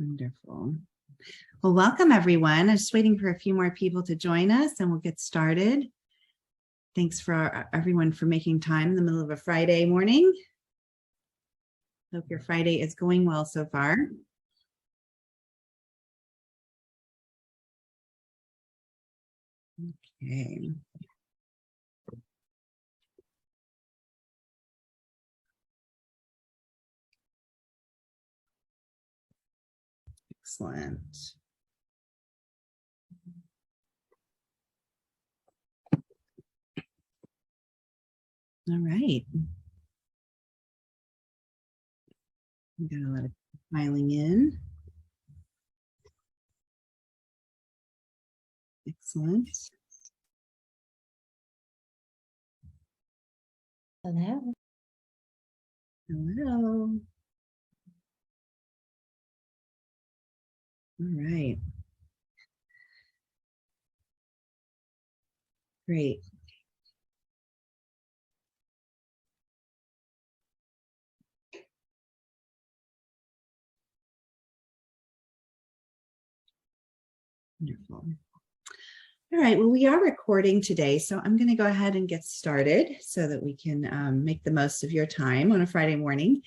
Wonderful. Well, welcome everyone. I'm just waiting for a few more people to join us and we'll get started. Thanks for everyone for making time in the middle of a Friday morning. Hope your Friday is going well so far. Okay. Excellent. All right. We got a lot of filing in. Excellent. Hello. Hello. All right. Great. Wonderful. All right, well, we are recording today, so I'm going to go ahead and get started so that we can make the most of your time on a Friday morning.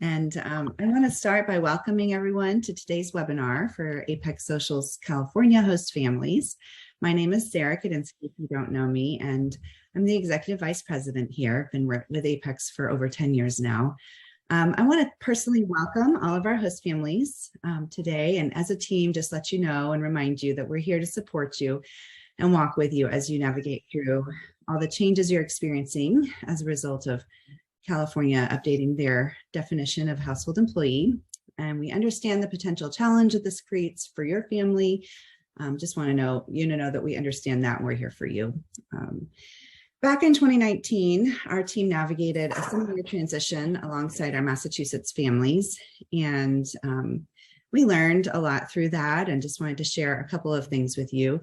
And I want to start by welcoming everyone to today's webinar for Apex Social's California Host Families. My name is Sarah Kadinsky, if you don't know me, and I'm the Executive Vice President here. I've been with Apex for over 10 years now. I want to personally welcome all of our host families today, and as a team, just let you know and remind you that we're here to support you and walk with you as you navigate through all the changes you're experiencing as a result of California updating their definition of household employee. And we understand the potential challenge that this creates for your family. Just want to know, know that we understand that and we're here for you. Back in 2019, our team navigated a similar transition alongside our Massachusetts families. And we learned a lot through that and just wanted to share a couple of things with you.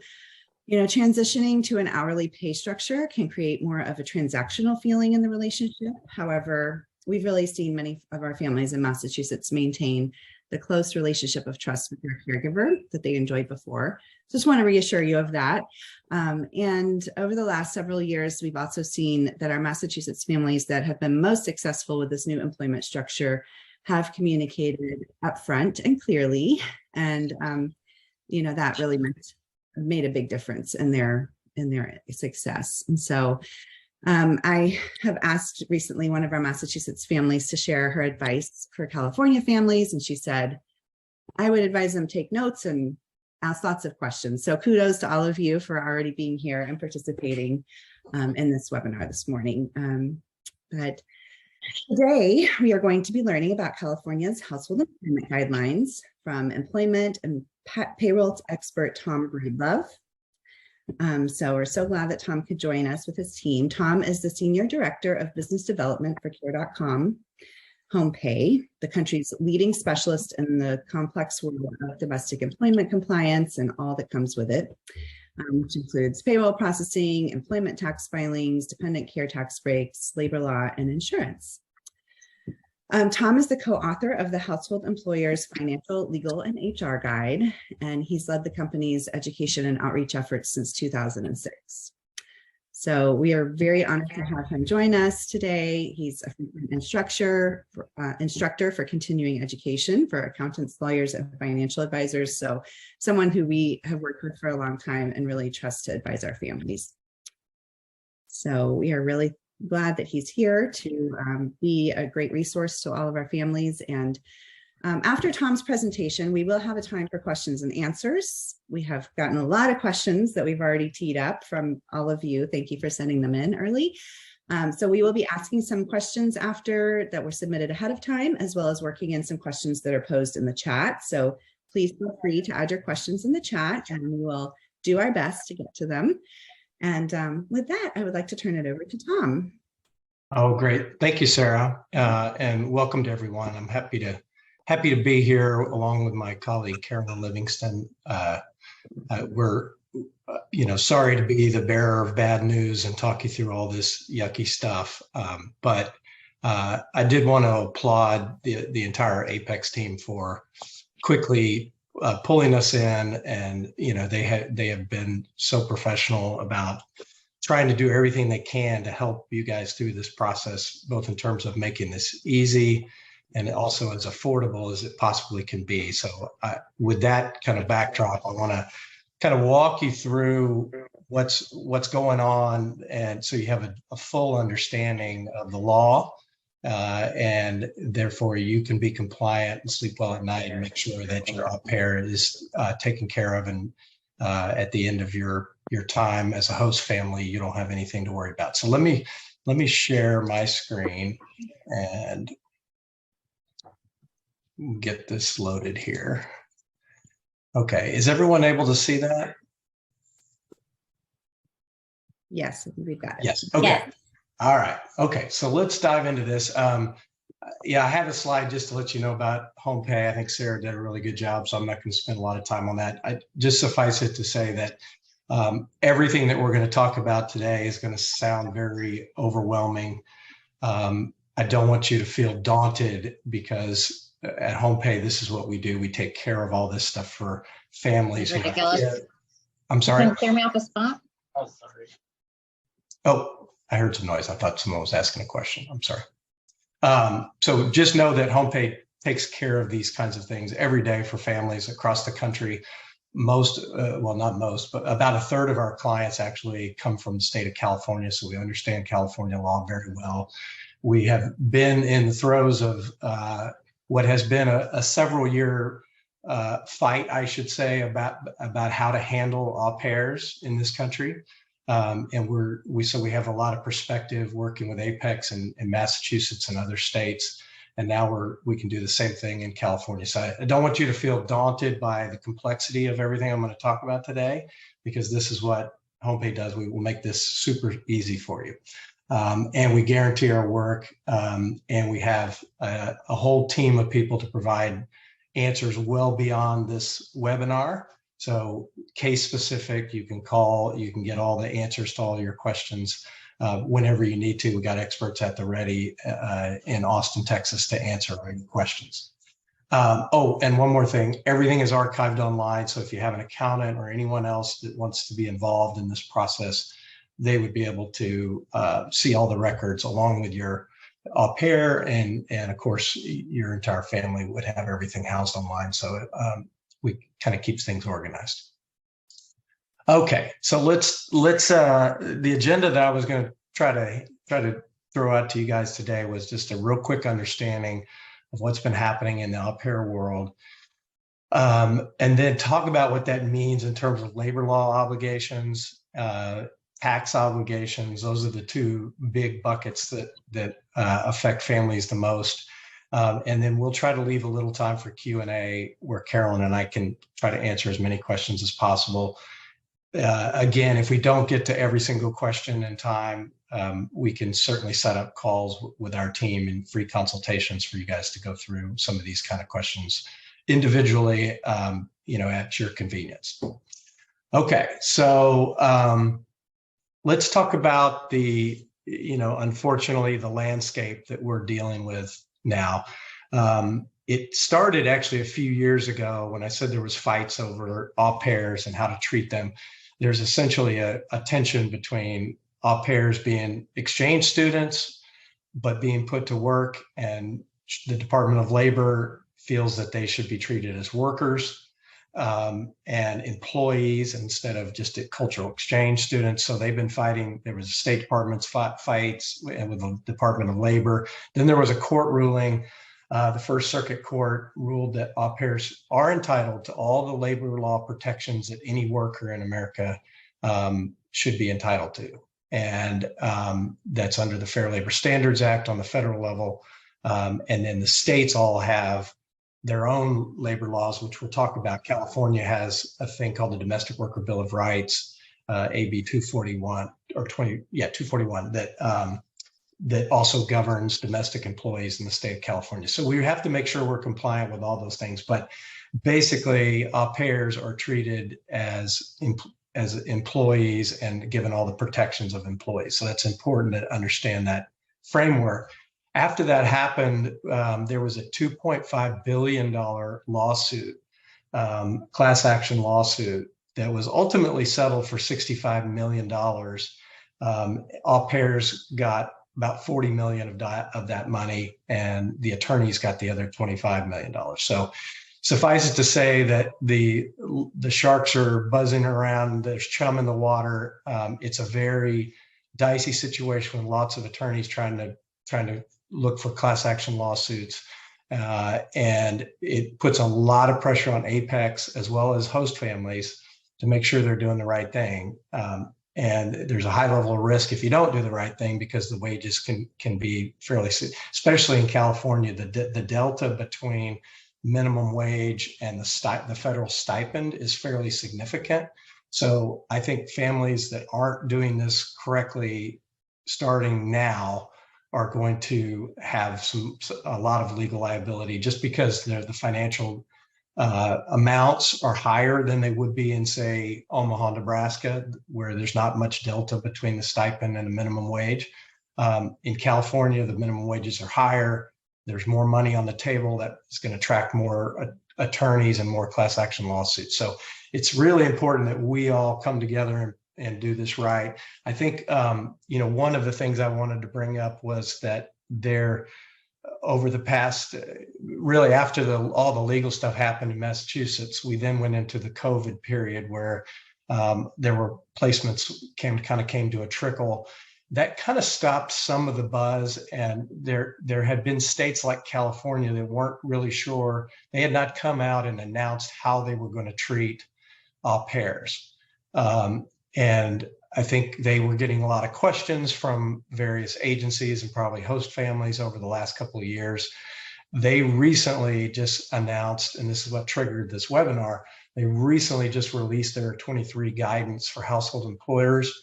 Transitioning to an hourly pay structure can create more of a transactional feeling in the relationship. However, we've really seen many of our families in Massachusetts maintain the close relationship of trust with their caregiver that they enjoyed before. Just want to reassure you of that. And over the last several years, we've also seen that our Massachusetts families that have been most successful with this new employment structure have communicated upfront and clearly. And, that really made a big difference in their success. And so I have asked recently one of our Massachusetts families to share her advice for California families. And she said, I would advise them take notes and ask lots of questions. So kudos to all of you for already being here and participating in this webinar this morning. But today we are going to be learning about California's household employment guidelines from employment and payroll expert Tom Breedlove. So we're so glad that Tom could join us with his team. Tom is the Senior Director of Business Development for Care.com, HomePay, the country's leading specialist in the complex world of domestic employment compliance and all that comes with it, which includes payroll processing, employment tax filings, dependent care tax breaks, labor law, and insurance. Tom is the co-author of the Household Employers Financial, Legal, and HR Guide, and he's led the company's education and outreach efforts since 2006. So we are very honored to have him join us today. He's a frequent instructor for continuing education for accountants, lawyers, and financial advisors. So someone who we have worked with for a long time and really trust to advise our families. So we are really glad that he's here to be a great resource to all of our families. And after Tom's presentation, we will have a time for questions and answers. We have gotten a lot of questions that we've already teed up from all of you. Thank you for sending them in early. So we will be asking some questions after that were submitted ahead of time, as well as working in some questions that are posed in the chat. So please feel free to add your questions in the chat and we will do our best to get to them. And with that, I would like to turn it over to Tom. Oh, great. Thank you, Sarah. And welcome to everyone. I'm happy to be here along with my colleague, Carolyn Livingston. We're, sorry to be the bearer of bad news and talk you through all this yucky stuff. But I did want to applaud the entire Apex team for quickly pulling us in, and they have been so professional about trying to do everything they can to help you guys through this process, both in terms of making this easy and also as affordable as it possibly can be. So with that kind of backdrop, I want to kind of walk you through what's going on, and so you have a full understanding of the law, and therefore you can be compliant and sleep well at night and make sure that your au pair is taken care of, and at the end of your time as a host family, you don't have anything to worry about. So let me share my screen and get this loaded here. Okay, is everyone able to see that? Yes, we've got it. Yes. Okay. Yes. All right. Okay. So let's dive into this. Yeah, I have a slide just to let you know about HomePay. I think Sarah did a really good job, so I'm not going to spend a lot of time on that. I just suffice it to say that everything that we're going to talk about today is going to sound very overwhelming. I don't want you to feel daunted, because at HomePay, this is what we do. We take care of all this stuff for families. Ridiculous. I'm sorry. Can you clear me off the spot? Oh, sorry. Oh, I heard some noise. I thought someone was asking a question. I'm sorry. So just know that HomePay takes care of these kinds of things every day for families across the country. Well, not most, but about a third of our clients actually come from the state of California. So we understand California law very well. We have been in the throes of what has been a several year fight, I should say, about how to handle au pairs in this country. And we have a lot of perspective working with Apex and Massachusetts and other states. And now we can do the same thing in California. So I don't want you to feel daunted by the complexity of everything I'm going to talk about today, because this is what HomePay does. We will make this super easy for you. And we guarantee our work. And we have a whole team of people to provide answers well beyond this webinar. So case specific, you can call, you can get all the answers to all your questions whenever you need to. We got experts at the ready in Austin, Texas to answer any questions. Oh, and one more thing, everything is archived online. So if you have an accountant or anyone else that wants to be involved in this process, they would be able to see all the records along with your au pair, and of course your entire family would have everything housed online. So we kind of keeps things organized. Okay, so let's the agenda that I was going to try to throw out to you guys today was just a real quick understanding of what's been happening in the au pair world, and then talk about what that means in terms of labor law obligations, tax obligations. Those are the two big buckets that affect families the most. And then we'll try to leave a little time for Q&A, where Carolyn and I can try to answer as many questions as possible. Again, if we don't get to every single question in time, we can certainly set up calls with our team and free consultations for you guys to go through some of these kind of questions individually, at your convenience. Okay, so let's talk about unfortunately, the landscape that we're dealing with now. It started actually a few years ago when I said there was fights over au pairs and how to treat them. There's essentially a tension between au pairs being exchange students, but being put to work, and the Department of Labor feels that they should be treated as workers and employees instead of just cultural exchange students. So they've been fighting. There was State Department's fights with the Department of Labor. Then there was a court ruling. The First Circuit Court ruled that au pairs are entitled to all the labor law protections that any worker in America should be entitled to. And that's under the Fair Labor Standards Act on the federal level. And then the states all have their own labor laws, which we'll talk about. California has a thing called the Domestic Worker Bill of Rights, AB 241 or 241, that also governs domestic employees in the state of California. So we have to make sure we're compliant with all those things. But basically, au pairs are treated as employees and given all the protections of employees. So that's important to understand that framework. After that happened, there was a $2.5 billion lawsuit, class action lawsuit, that was ultimately settled for $65 million. Au pairs got about 40 million of that money, and the attorneys got the other $25 million. So suffice it to say that the sharks are buzzing around. There's chum in the water. It's a very dicey situation with lots of attorneys trying to look for class action lawsuits. And it puts a lot of pressure on Apex as well as host families to make sure they're doing the right thing. And there's a high level of risk if you don't do the right thing, because the wages can be fairly, especially in California, the delta between minimum wage and the federal stipend is fairly significant. So I think families that aren't doing this correctly starting now are going to have a lot of legal liability, just because the financial amounts are higher than they would be in, say, Omaha, Nebraska, where there's not much delta between the stipend and the minimum wage. In California, the minimum wages are higher. There's more money on the table that is going to attract more attorneys and more class action lawsuits. So it's really important that we all come together and do this right. I think, one of the things I wanted to bring up was that over the past, really after all the legal stuff happened in Massachusetts, we then went into the COVID period where there were placements came to a trickle. That kind of stopped some of the buzz, and there had been states like California that weren't really sure. They had not come out and announced how they were going to treat au pairs. And I think they were getting a lot of questions from various agencies and probably host families over the last couple of years. They recently just announced, and this is what triggered this webinar, they recently just released their 23 guidance for household employers.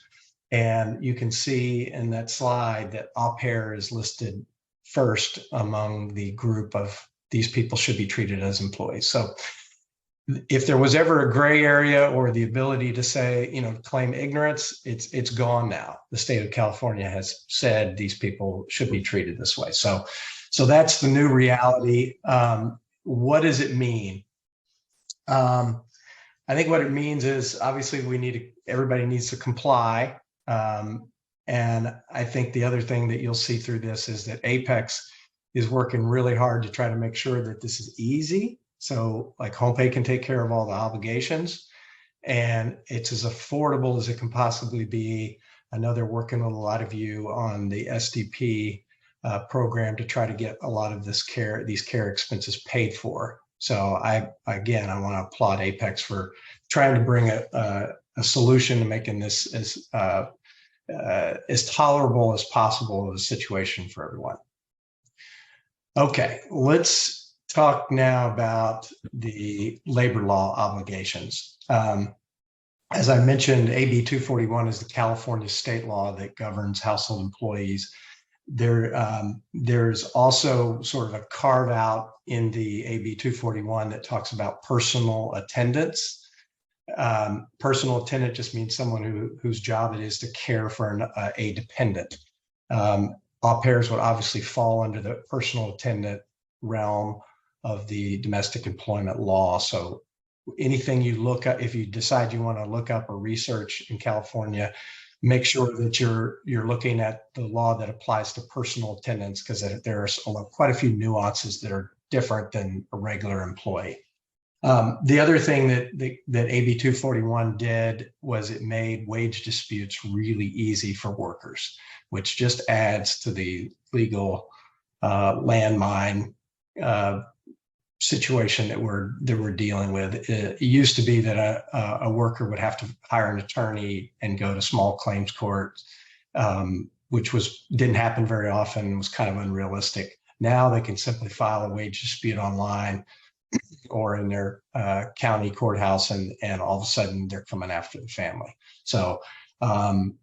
And you can see in that slide that au pair is listed first among the group of these people should be treated as employees. So if there was ever a gray area or the ability to say, claim ignorance, it's gone now. The state of California has said these people should be treated this way. So that's the new reality. What does it mean? I think what it means is obviously everybody needs to comply. And I think the other thing that you'll see through this is that Apex is working really hard to try to make sure that this is easy. So like HomePay can take care of all the obligations, and it's as affordable as it can possibly be. I know they're working with a lot of you on the SDP program to try to get a lot of these care expenses paid for. So I want to applaud Apex for trying to bring a solution to making this as tolerable as possible of a situation for everyone. Okay, let's talk now about the labor law obligations. As I mentioned, AB 241 is the California state law that governs household employees. There's also sort of a carve out in the AB 241 that talks about personal attendants. Personal attendant just means someone whose job it is to care for a dependent. Au pairs would obviously fall under the personal attendant realm of the domestic employment law. So anything you look at, if you decide you want to look up or research in California, make sure that you're looking at the law that applies to personal attendants, because there are quite a few nuances that are different than a regular employee. The other thing that AB 241 did was it made wage disputes really easy for workers, which just adds to the legal landmine situation that we're dealing with. It used to be that a worker would have to hire an attorney and go to small claims court, which didn't happen very often, was kind of unrealistic. Now they can simply file a wage dispute online or in their county courthouse, and all of a sudden they're coming after the family. So AB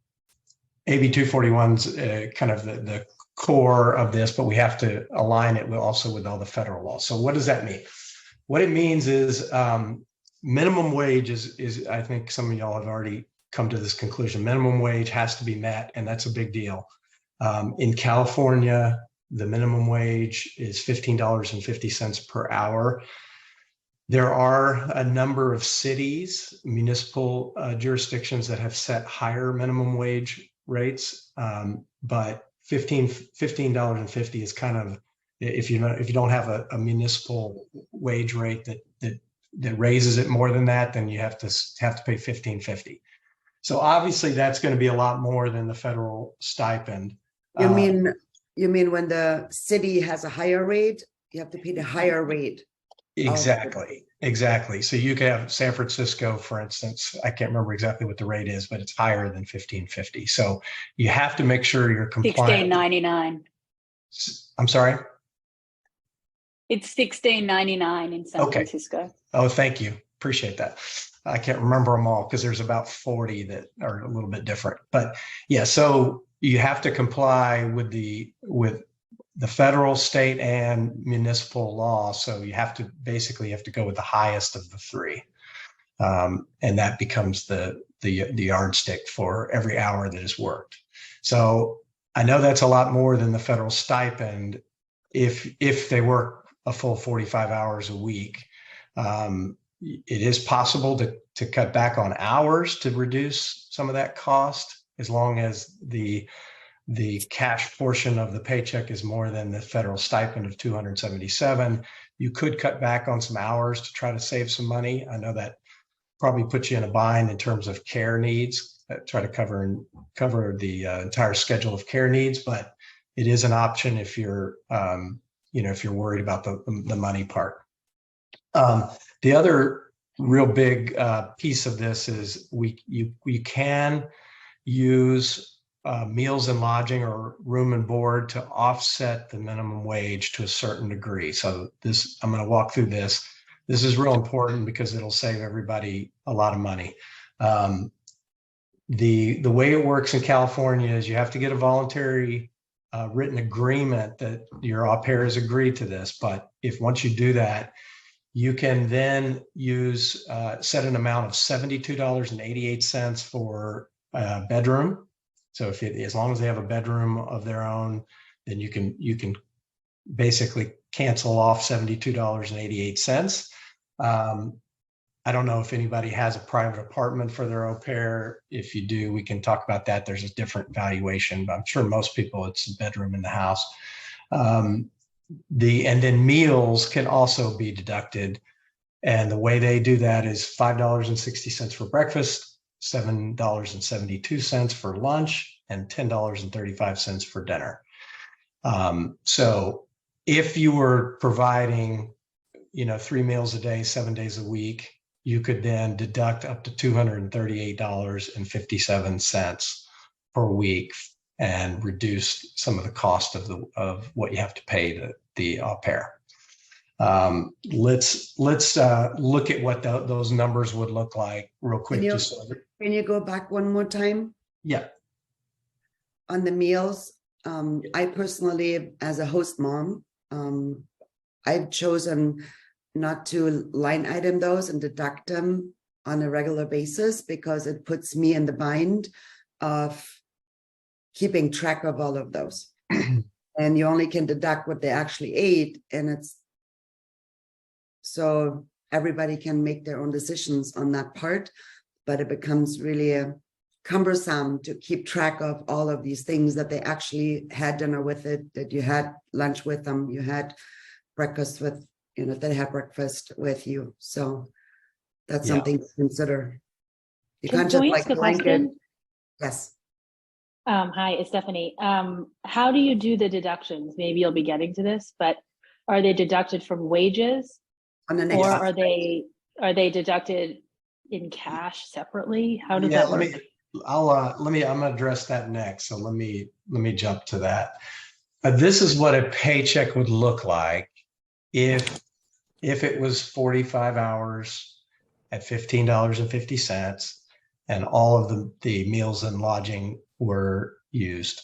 241's kind of the core of this, but we have to align it also with all the federal laws. So what does that mean? What it means is minimum wage is, I think some of y'all have already come to this conclusion. Minimum wage has to be met, and that's a big deal. In California, the minimum wage is $15.50 per hour. There are a number of cities, municipal jurisdictions that have set higher minimum wage rates, but $15.50 is kind of, if you don't have a municipal wage rate that raises it more than that, then you have to pay $15.50. So obviously that's going to be a lot more than the federal stipend. You mean when the city has a higher rate, you have to pay the higher rate? Exactly. So you could have San Francisco, for instance. I can't remember exactly what the rate is, but it's higher than $15.50. So you have to make sure you're compliant. $16.99. I'm sorry? It's $16.99 in San Francisco. Oh, thank you. Appreciate that. I can't remember them all because there's about 40 that are a little bit different. But yeah, so you have to comply with the federal, state, and municipal law. So you have to basically go with the highest of the three. And that becomes the yardstick for every hour that is worked. So I know that's a lot more than the federal stipend if they work a full 45 hours a week. It is possible to cut back on hours to reduce some of that cost, as long as the cash portion of the paycheck is more than the federal stipend of $277. You could cut back on some hours to try to save some money. I know that probably puts you in a bind in terms of care needs, try to cover the entire schedule of care needs, but it is an option if you're if you're worried about the money part. The other real big piece of this is you can use meals and lodging or room and board to offset the minimum wage to a certain degree. So I'm going to walk through this. This is real important because it'll save everybody a lot of money. The way it works in California is you have to get a voluntary written agreement that your au pair has agreed to this. But once you do that, you can then set an amount of $72.88 for a bedroom. So as long as they have a bedroom of their own, then you can basically cancel off $72.88. I don't know if anybody has a private apartment for their au pair. If you do, we can talk about that. There's a different valuation, but I'm sure most people, it's a bedroom in the house. And then meals can also be deducted. And the way they do that is $5.60 for breakfast, $7.72 for lunch, and $10.35 for dinner. So if you were providing, 3 meals a day, 7 days a week, you could then deduct up to $238.57 per week and reduce some of the cost of what you have to pay the au pair. Let's look at what those numbers would look like real quick. Can you go back one more time? Yeah. On the meals, I personally, as a host mom, I've chosen not to line item those and deduct them on a regular basis because it puts me in the bind of keeping track of all of those. And you only can deduct what they actually ate. And so everybody can make their own decisions on that part, but it becomes really cumbersome to keep track of all of these things that they actually had dinner with it, that you had lunch with them, you had breakfast with, they had breakfast with you. So that's something to consider. You can't just like blanket. Yes. Hi, it's Stephanie. How do you do the deductions? Maybe you'll be getting to this, but are they deducted from wages, or are they deducted in cash separately? How does that work? I'm gonna address that next. So let me jump to that. This is what a paycheck would look like if it was 45 hours at $15.50 and all of the meals and lodging were used.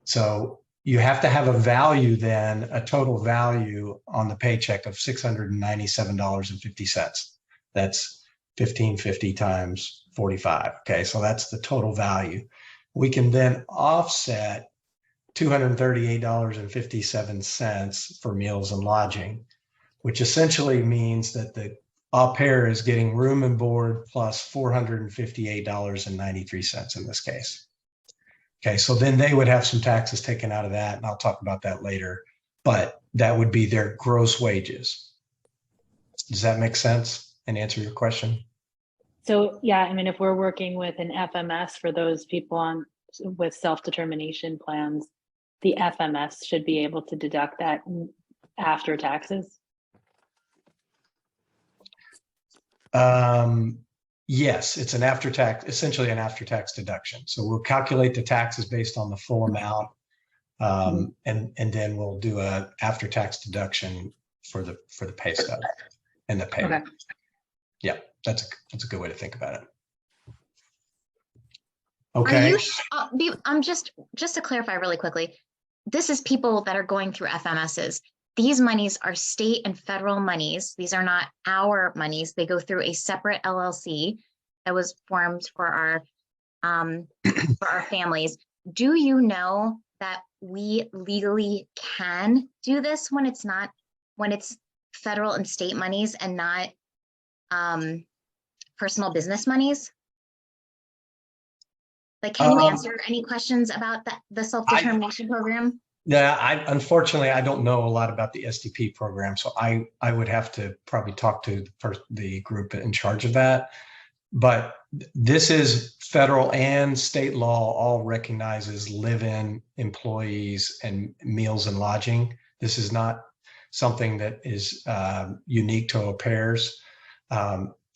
So you have to have a value then, a total value on the paycheck of $697.50. That's $15.50 times 45. Okay, so that's the total value. We can then offset $238.57 for meals and lodging, which essentially means that the au pair is getting room and board plus $458.93 in this case. Okay, so then they would have some taxes taken out of that, and I'll talk about that later, but that would be their gross wages. Does that make sense and answer your question? So yeah, I mean, if we're working with an FMS for those people with self-determination plans, the FMS should be able to deduct that after taxes. Yes, it's an after-tax, essentially an after-tax deduction. So we'll calculate the taxes based on the full amount, and then we'll do a after-tax deduction for the pay stub and the payment. Okay. Yeah, that's a good way to think about it. Okay. Just to clarify really quickly, this is people that are going through FMSs. These monies are state and federal monies. These are not our monies. They go through a separate LLC that was formed for our families. Do you know that we legally can do this when it's federal and state monies and not personal business monies? Like, can you answer any questions about the self-determination program? Yeah, unfortunately, I don't know a lot about the SDP program, so I would have to probably talk to the group in charge of that. But this is federal and state law all recognizes live-in employees and meals and lodging. This is not something that is unique to au pairs.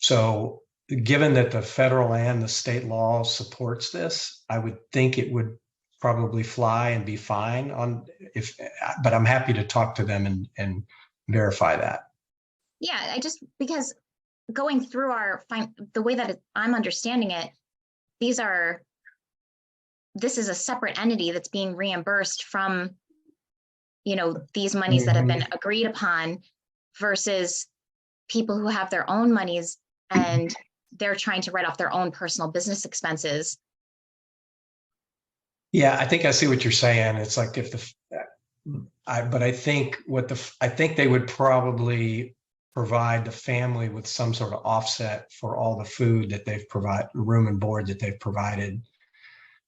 So given that the federal and the state law supports this, I would think it would probably fly and be fine but I'm happy to talk to them and verify that. Yeah, because going through the way that I'm understanding it, this is a separate entity that's being reimbursed from, these monies that have been agreed upon versus people who have their own monies and they're trying to write off their own personal business expenses. Yeah, I think I see what you're saying. It's like but I think I think they would probably provide the family with some sort of offset for all the food that they've provided, room and board that they've provided.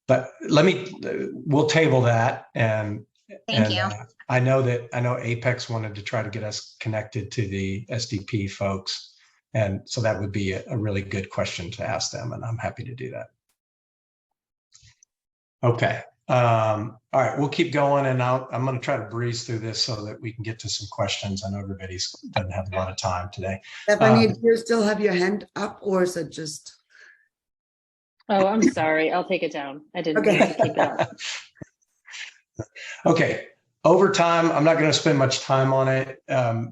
But we'll table that. Thank you. I know Apex wanted to try to get us connected to the SDP folks. And so that would be a really good question to ask them. And I'm happy to do that. Okay. All right, we'll keep going, and I'm going to try to breeze through this so that we can get to some questions. I know everybody's doesn't have a lot of time today. Stephanie, do you still have your hand up, or is it just? Oh, I'm sorry. I'll take it down. I didn't mean to keep it up. Okay. Overtime, I'm not going to spend much time on it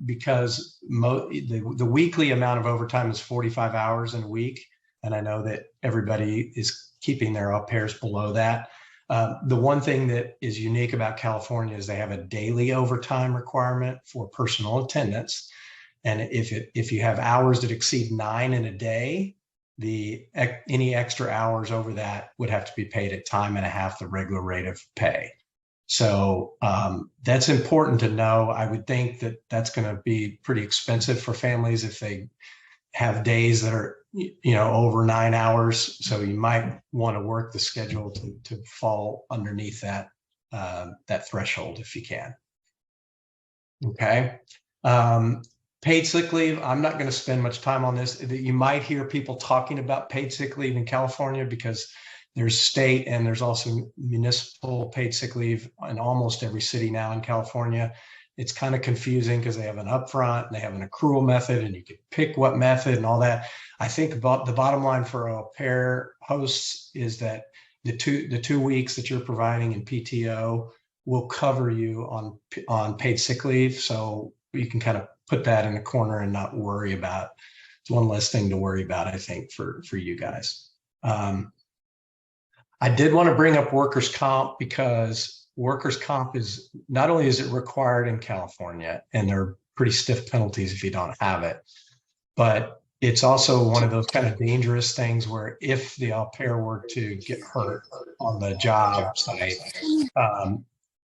because the weekly amount of overtime is 45 hours in a week, and I know that everybody is keeping their au pairs below that. The one thing that is unique about California is they have a daily overtime requirement for personal attendance. And if you have hours that exceed 9 in a day, any extra hours over that would have to be paid at time and a half the regular rate of pay. So that's important to know. I would think that that's going to be pretty expensive for families if they have days that are over 9 hours. So you might want to work the schedule to fall underneath that threshold if you can. Okay. Paid sick leave. I'm not going to spend much time on this. You might hear people talking about paid sick leave in California because there's state and there's also municipal paid sick leave in almost every city now in California. It's kind of confusing because they have an upfront and they have an accrual method and you can pick what method and all that. I think about the bottom line for au pair hosts is that the 2 weeks that you're providing in PTO will cover you on paid sick leave. So you can kind of put that in a corner and not worry about. It's one less thing to worry about, I think, for you guys. I did want to bring up workers' comp because workers' comp is not only is it required in California, and there are pretty stiff penalties if you don't have it, but it's also one of those kind of dangerous things where if the au pair were to get hurt on the job site,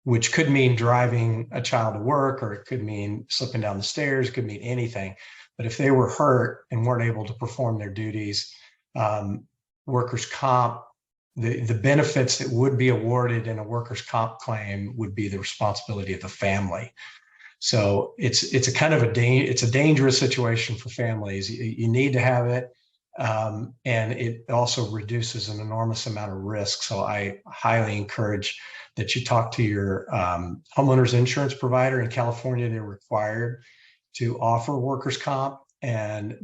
which could mean driving a child to work, or it could mean slipping down the stairs, it could mean anything. But if they were hurt and weren't able to perform their duties, workers' comp, the benefits that would be awarded in a workers' comp claim would be the responsibility of the family. So it's a kind of it's a dangerous situation for families. You need to have it, and it also reduces an enormous amount of risk. So I highly encourage that you talk to your homeowner's insurance provider. In California, they're required to offer workers' comp, and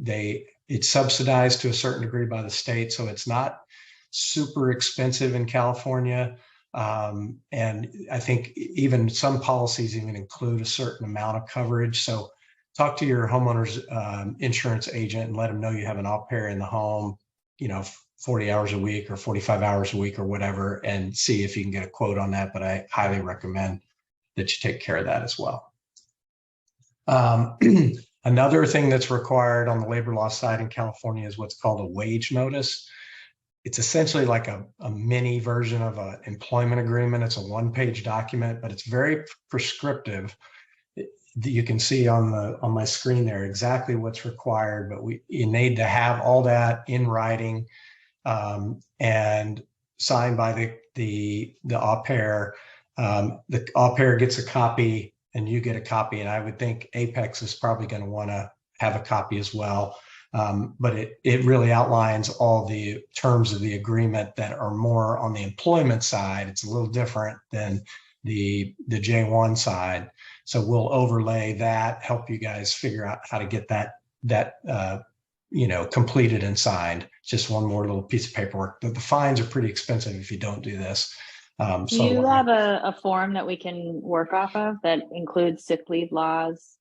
it's subsidized to a certain degree by the state. So it's not super expensive in California. And I think even some policies even include a certain amount of coverage. So talk to your homeowner's insurance agent and let them know you have an au pair in the home, 40 hours a week or 45 hours a week or whatever, and see if you can get a quote on that. But I highly recommend that you take care of that as well. Another thing that's required on the labor law side in California is what's called a wage notice. It's essentially like a mini version of an employment agreement. It's a one-page document, but it's very prescriptive. You can see on my screen there exactly what's required, but you need to have all that in writing and signed by the au pair. The au pair gets a copy and you get a copy, and I would think Apex is probably going to want to have a copy as well. But it really outlines all the terms of the agreement that are more on the employment side. It's a little different than the J1 side. So we'll overlay that, help you guys figure out how to get that completed and signed. Just one more little piece of paperwork. The fines are pretty expensive if you don't do this. Do you have a form that we can work off of that includes sick leave laws?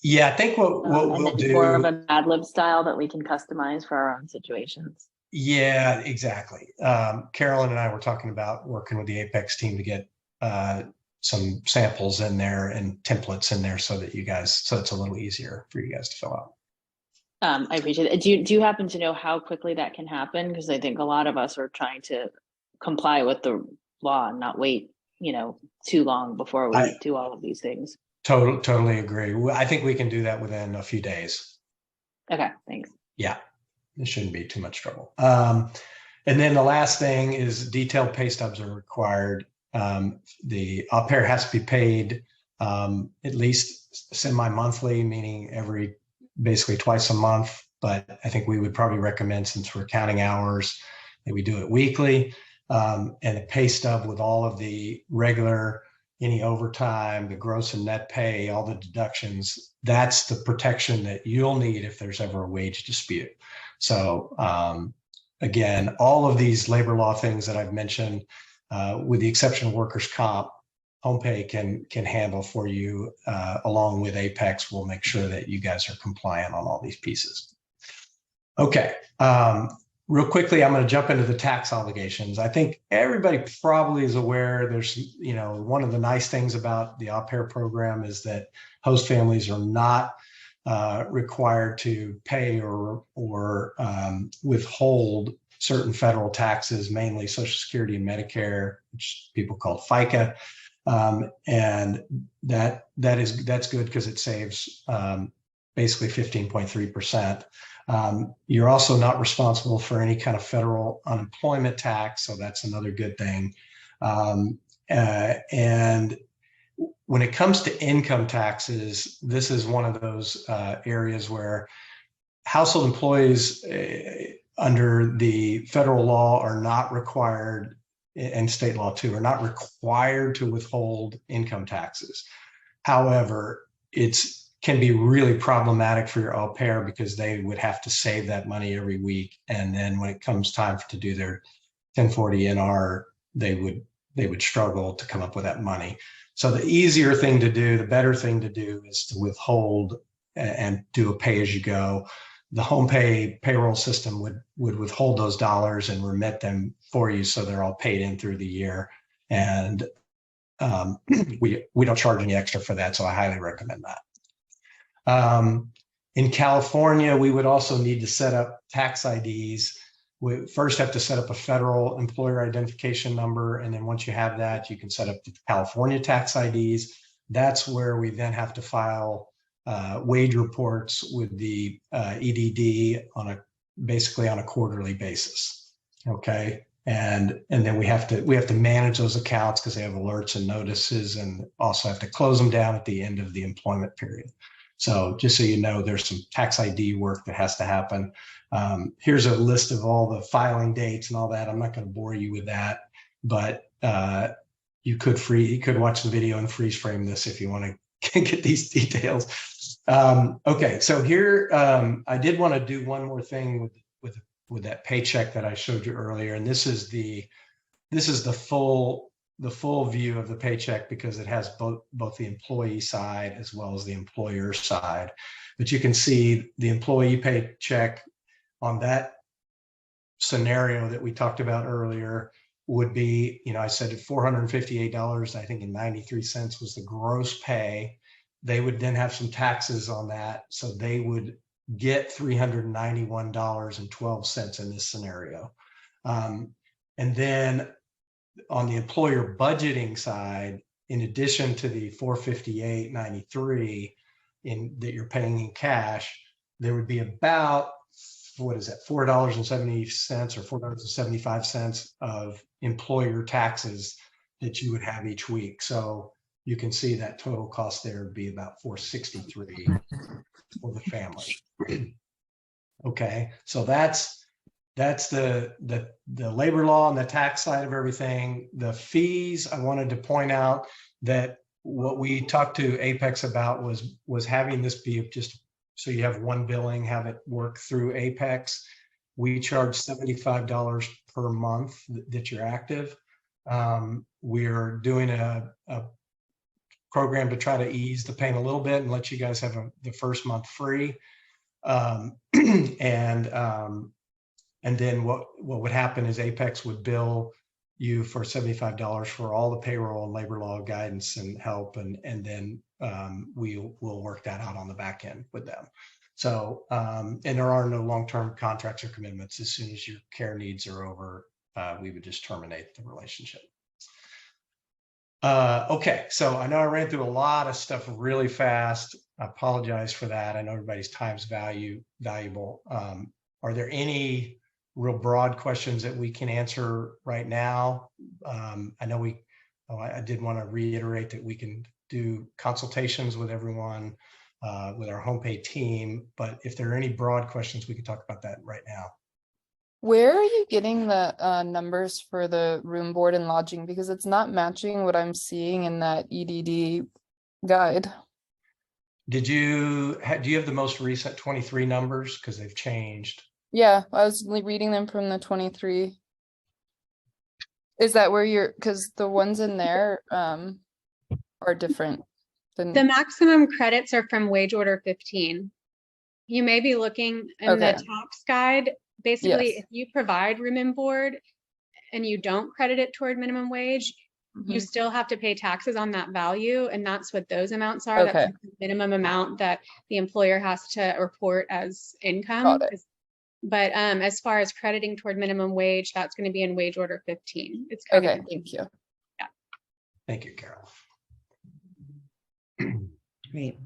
Yeah, I think what we'll do more of a Mad Lib style that we can customize for our own situations. Yeah, exactly. Carolyn and I were talking about working with the Apex team to get some samples in there and templates in there so it's a little easier for you guys to fill out. I appreciate it. Do you happen to know how quickly that can happen? Because I think a lot of us are trying to comply with the law and not wait, too long before we do all of these things. Totally agree. I think we can do that within a few days. Okay, thanks. Yeah, it shouldn't be too much trouble. And then the last thing is detailed pay stubs are required. The au pair has to be paid at least semi-monthly, meaning basically twice a month. But I think we would probably recommend, since we're counting hours, that we do it weekly. And a pay stub with all of the regular, any overtime, the gross and net pay, all the deductions, that's the protection that you'll need if there's ever a wage dispute. So again, all of these labor law things that I've mentioned, with the exception of workers' comp, HomePay can handle for you, along with Apex. We'll make sure that you guys are compliant on all these pieces. Okay. Real quickly, I'm going to jump into the tax obligations. I think everybody probably is aware there's, one of the nice things about the au pair program is that host families are not required to pay or withhold certain federal taxes, mainly Social Security and Medicare, which people call FICA. And that's good because it saves basically 15.3%. You're also not responsible for any kind of federal unemployment tax, so that's another good thing. And when it comes to income taxes, this is one of those areas where household employees under the federal law are not required, and state law too, are not required to withhold income taxes. However, can be really problematic for your au pair because they would have to save that money every week. And then when it comes time to do their 1040 NR, they would struggle to come up with that money. So the easier thing to do, the better thing to do, is to withhold and do a pay as you go. The HomePay payroll system would withhold those dollars and remit them for you, so they're all paid in through the year. And we don't charge any extra for that, so I highly recommend that. In California, we would also need to set up tax IDs we first have to set up a federal employer identification number. And then once you have that, you can set up the California tax IDs. That's where we then have to file wage reports with the EDD basically on a quarterly basis. Okay. And then we have to manage those accounts because they have alerts and notices, and also have to close them down at the end of the employment period. So just so you know, there's some tax ID work that has to happen. Here's a list of all the filing dates and all that. I'm not going to bore you with that, but you could watch the video and freeze frame this if you want to get these details. Okay, so here I did want to do one more thing with that paycheck that I showed you earlier, and this is the full view of the paycheck because it has both the employee side as well as the employer side. But you can see the employee paycheck on that scenario that we talked about earlier would be, I said $458, I think, and 93 cents was the gross pay. They would then have some taxes on that, so they would get $391.12 in this scenario. And then on the employer budgeting side, in addition to the $458.93 that you're paying in cash, there would be about, what is that, $4.70 or $4.75 of employer taxes that you would have each week. So you can see that total cost there would be about $463 for the family. Okay, so that's the labor law and the tax side of everything. The fees, I wanted to point out that what we talked to Apex about was having this be just so you have one billing, have it work through Apex. We charge $75 per month that you're active. We're doing a program to try to ease the pain a little bit and let you guys have the first month free. And then what would happen is Apex would bill you for $75 for all the payroll and labor law guidance and help, and then we'll work that out on the back end with them. So and there are no long-term contracts or commitments. As soon as your care needs are over, we would just terminate the relationship. Okay, so I know I ran through a lot of stuff really fast. I apologize for that. I know everybody's time's valuable. Are there any real broad questions that we can answer right now? I know I did want to reiterate that we can do consultations with everyone, with our HomePay team, but if there are any broad questions, we can talk about that right now. Where are you getting the numbers for the room, board, and lodging? Because it's not matching what I'm seeing in that EDD guide. Do you have the most recent 23 numbers? Because they've changed. Yeah, I was reading them from the 23. Is that where you're, because the ones in there are different than the maximum credits are from wage order 15. You may be looking in the tax guide. Basically, if you provide room and board and you don't credit it toward minimum wage, you still have to pay taxes on that value. And that's what those amounts are. That's the minimum amount that the employer has to report as income. But as far as crediting toward minimum wage, that's going to be in wage order 15. It's kind of, thank you. Yeah. Thank you, Carol. Great.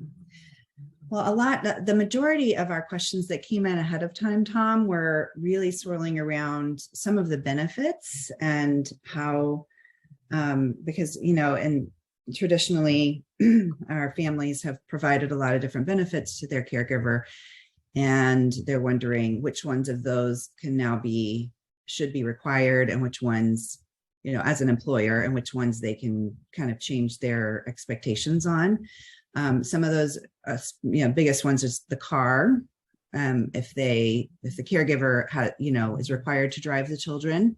Well, the majority of our questions that came in ahead of time, Tom, were really swirling around some of the benefits and how, because, and traditionally our families have provided a lot of different benefits to their caregiver, and they're wondering which ones of those should be required, and which ones, as an employer, and which ones they can kind of change their expectations on. Some of those, biggest ones is the car. If the caregiver is required to drive the children,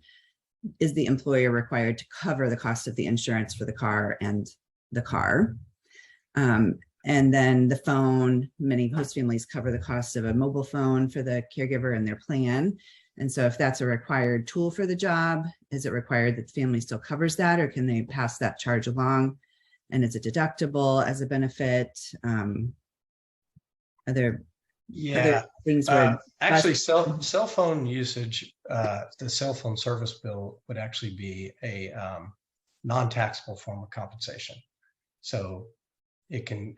is the employer required to cover the cost of the insurance for the car and the car? And then the phone, many host families cover the cost of a mobile phone for the caregiver and their plan. And so if that's a required tool for the job, is it required that the family still covers that, or can they pass that charge along? And is it deductible as a benefit? Are there Yeah. Things were Actually, cell phone usage, the cell phone service bill would actually be a non-taxable form of compensation. So it can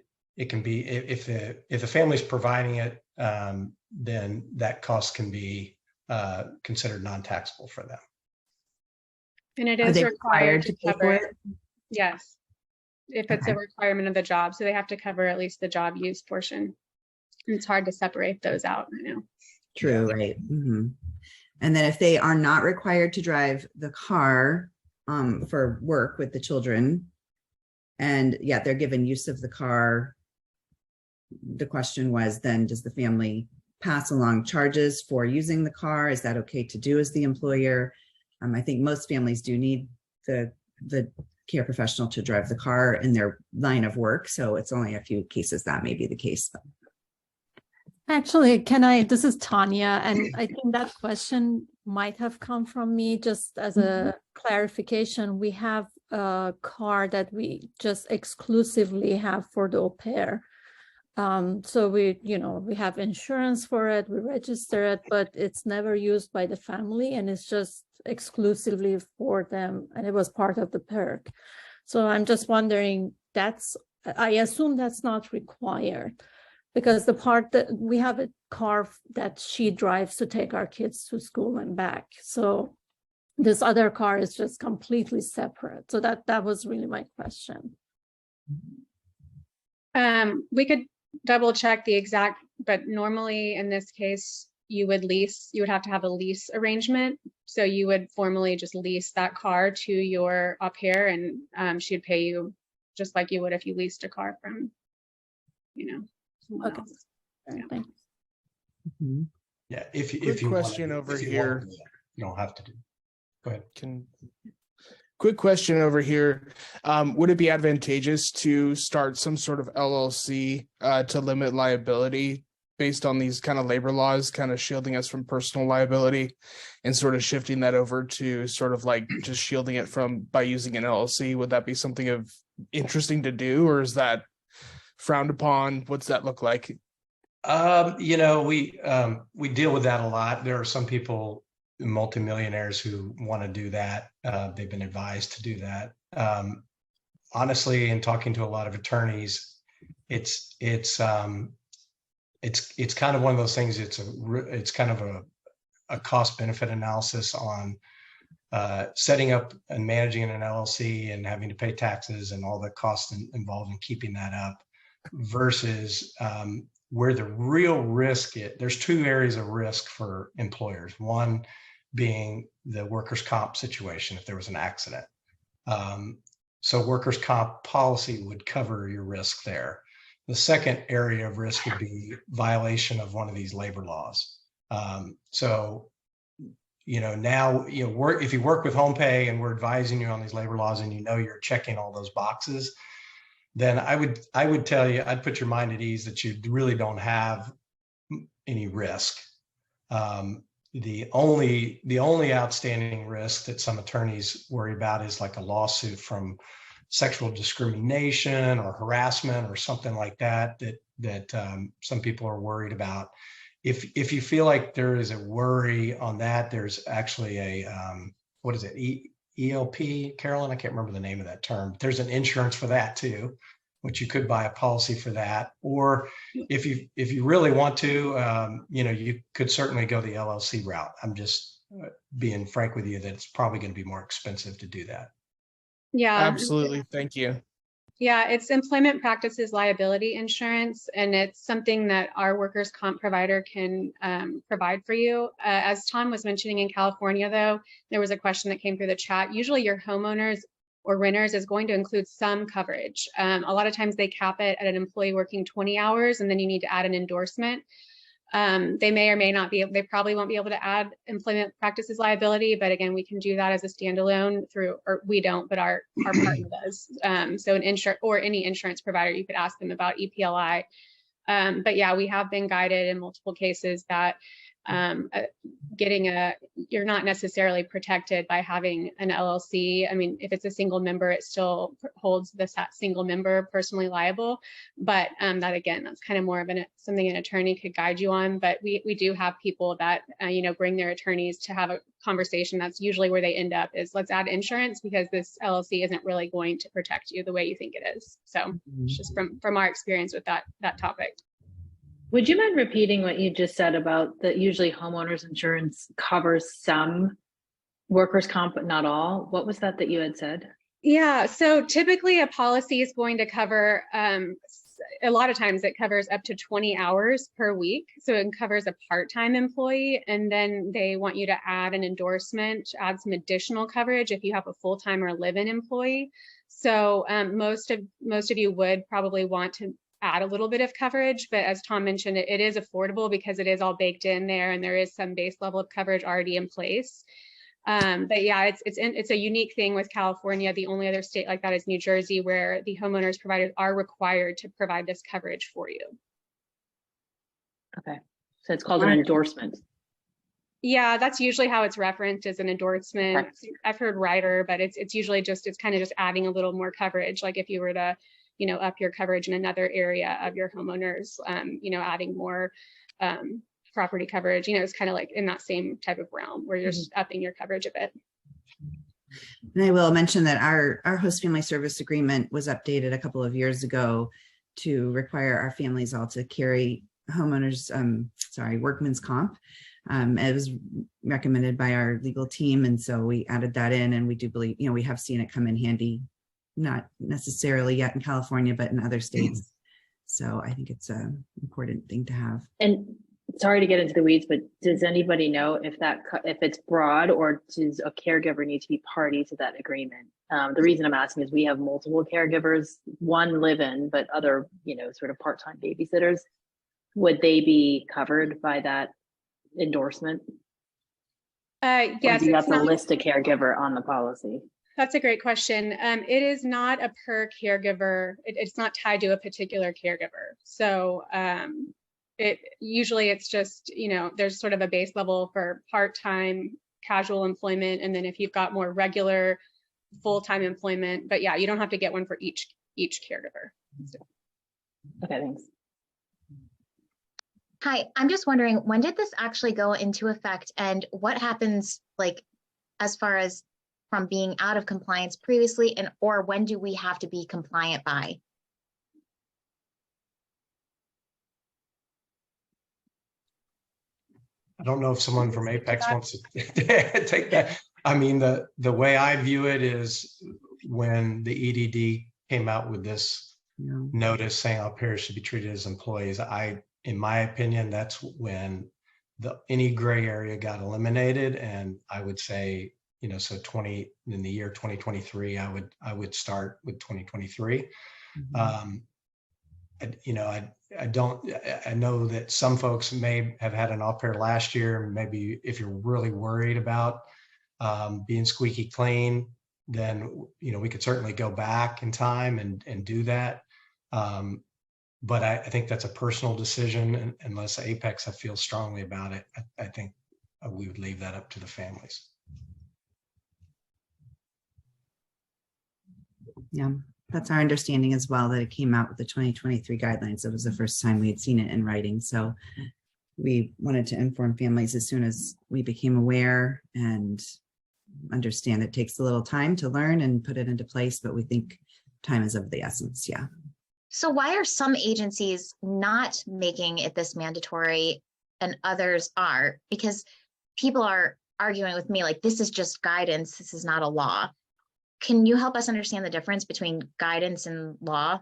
be, if the family's providing it, then that cost can be considered non-taxable for them. And it Are is they required to pay cover for it. it? Yes. If it's a requirement of the job. So they have to cover at least the job use portion. And it's hard to separate those out right now. True, right. And then if they are not required to drive the car for work with the children, and yet they're given use of the car, the question was then, does the family pass along charges for using the car? Is that okay to do as the employer? I think most families do need the care professional to drive the car in their line of work. So it's only a few cases that may be the case. Actually, this is Tanya, and I think that question might have come from me. Just as a clarification, we have a car that we just exclusively have for the au pair. So we have insurance for it, we register it, but it's never used by the family, and it's just exclusively for them, and it was part of the perk. So I'm just wondering, I assume that's not required, because the part that we have a car that she drives to take our kids to school and back. So this other car is just completely separate. So that was really my question. We could double check the exact, but normally in this case, you would have to have a lease arrangement. So you would formally just lease that car to your au pair, and she'd pay you just like you would if you leased a car from, someone Okay. else. Yeah. Thanks. Yeah. If you question over here. You don't have to do. Go ahead. Quick question over here. Would it be advantageous to start some sort of LLC to limit liability based on these kind of labor laws, kind of shielding us from personal liability, and sort of shifting that over to sort of like just shielding it by using an LLC? Would that be something of interesting to do, or is that frowned upon? What's that look like? We deal with that a lot. There are some people, multimillionaires, who want to do that. They've been advised to do that. Honestly, in talking to a lot of attorneys, it's kind of one of those things. It's kind of a cost benefit analysis on setting up and managing an LLC and having to pay taxes and all the costs involved in keeping that up, versus where the real risk there's two areas of risk for employers. One being the workers' comp situation if there was an accident. So workers' comp policy would cover your risk there. The second area of risk would be violation of one of these labor laws. Now, if you work with HomePay and we're advising you on these labor laws and you're checking all those boxes, then I would tell you, I'd put your mind at ease that you really don't have any risk. The only outstanding risk that some attorneys worry about is like a lawsuit from sexual discrimination or harassment or something like that some people are worried about. If you feel like there is a worry on that, there's actually a what is it, ELP, Carolyn? I can't remember the name of that term. There's an insurance for that too, which you could buy a policy for that. Or if you really want to, you could certainly go the LLC route. I'm just being frank with you that it's probably going to be more expensive to do that. Yeah, absolutely. Thank you. Yeah, it's employment practices liability insurance, and it's something that our workers' comp provider can provide for you. As Tom was mentioning, in California, though, there was a question that came through the chat. Usually your homeowners or renters is going to include some coverage. A lot of times they cap it at an employee working 20 hours, and then you need to add an endorsement. They may or may not be, they probably won't be able to add employment practices liability, but again, we can do that as a standalone or we don't, but our partner does. So an insurance or any insurance provider, you could ask them about EPLI. But yeah, we have been guided in multiple cases that you're not necessarily protected by having an LLC. I mean, if it's a single member, it still holds that single member personally liable. But that again, that's kind of more of something an attorney could guide you on. But we do have people that bring their attorneys to have a conversation. That's usually where they end up, is let's add insurance because this LLC isn't really going to protect you the way you think it is. So it's just from our experience with that topic. Would you mind repeating what you just said about that usually homeowners insurance covers some workers' comp, but not all? What was that you had said? Yeah, so typically a policy is going to cover, a lot of times it covers up to 20 hours per week. So it covers a part-time employee, and then they want you to add an endorsement, add some additional coverage if you have a full-time or live-in employee. So most of you would probably want to add a little bit of coverage, but as Tom mentioned, it is affordable because it is all baked in there and there is some base level of coverage already in place. But yeah, it's a unique thing with California. The only other state like that is New Jersey, where the homeowners providers are required to provide this coverage for you. Okay, so it's called an endorsement. Yeah, that's usually how it's referenced, as an endorsement. Okay. I've heard rider, but it's usually it's kind of just adding a little more coverage. Like if you were to up your coverage in another area of your homeowners, adding more property coverage, it's kind of like in that same type of realm where you're just upping your coverage a bit. And I will mention that our host family service agreement was updated a couple of years ago to require our families all to carry homeowners, workman's comp. It was recommended by our legal team. And so we added that in, and we do believe, we have seen it come in handy, not necessarily yet in California, but in other states. So I think it's an important thing to have. And sorry to get into the weeds, but does anybody know if it's broad, or does a caregiver need to be party to that agreement? The reason I'm asking is we have multiple caregivers, one live-in, but other, sort of part-time babysitters. Would they be covered by that endorsement? Yes. Or do you have to list a caregiver on the policy? That's a great question. It is not a per caregiver. It's not tied to a particular caregiver. So it's just, there's sort of a base level for part-time casual employment. And then if you've got more regular full-time employment, but yeah, you don't have to get one for each caregiver. So. Okay, thanks. Hi, I'm just wondering, when did this actually go into effect, and what happens as far as from being out of compliance previously, or when do we have to be compliant by? I don't know if someone from Apex wants to take that. I mean, the way I view it is when the EDD came out with this notice saying all pairs should be treated as employees, in my opinion, that's when any gray area got eliminated. And I would say, so in the year 2023, I would start with 2023. Mm-hmm. I know that some folks may have had an au pair last year. Maybe if you're really worried about being squeaky clean, then, we could certainly go back in time and do that. But I think that's a personal decision, and unless Apex feels strongly about it, I think we would leave that up to the families. Yeah, that's our understanding as well, that it came out with the 2023 guidelines. It was the first time we had seen it in writing. So we wanted to inform families as soon as we became aware, and understand it takes a little time to learn and put it into place, but we think time is of the essence. Yeah. So why are some agencies not making it this mandatory and others are? Because people are arguing with me this is just guidance, this is not a law. Can you help us understand the difference between guidance and law?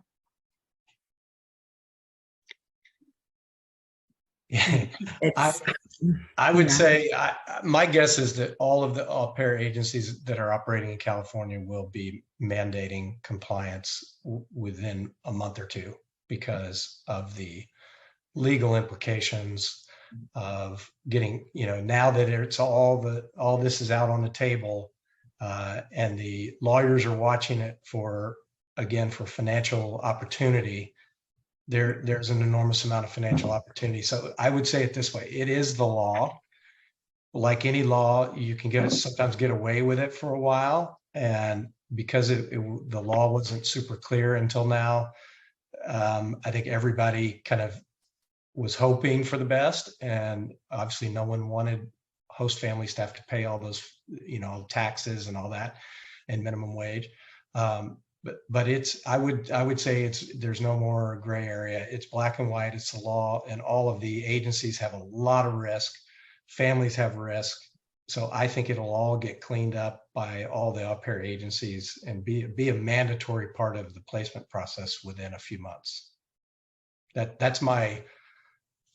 Yeah, I would say my guess is that all of the au pair agencies that are operating in California will be mandating compliance within a month or two, because of the legal implications of getting, now that it's all this is out on the table, and the lawyers are watching it for financial opportunity. there's an enormous amount of financial opportunity. So I would say it this way: it is the law. Like any law, you can sometimes get away with it for a while, and because the law wasn't super clear until now, I think everybody kind of was hoping for the best, and obviously no one wanted host family staff to pay all those, taxes and all that, and minimum wage. But I would say there's no more gray area. It's black and white. It's the law, and all of the agencies have a lot of risk. Families have risk. So I think it'll all get cleaned up by all the au pair agencies and be a mandatory part of the placement process within a few months. That's my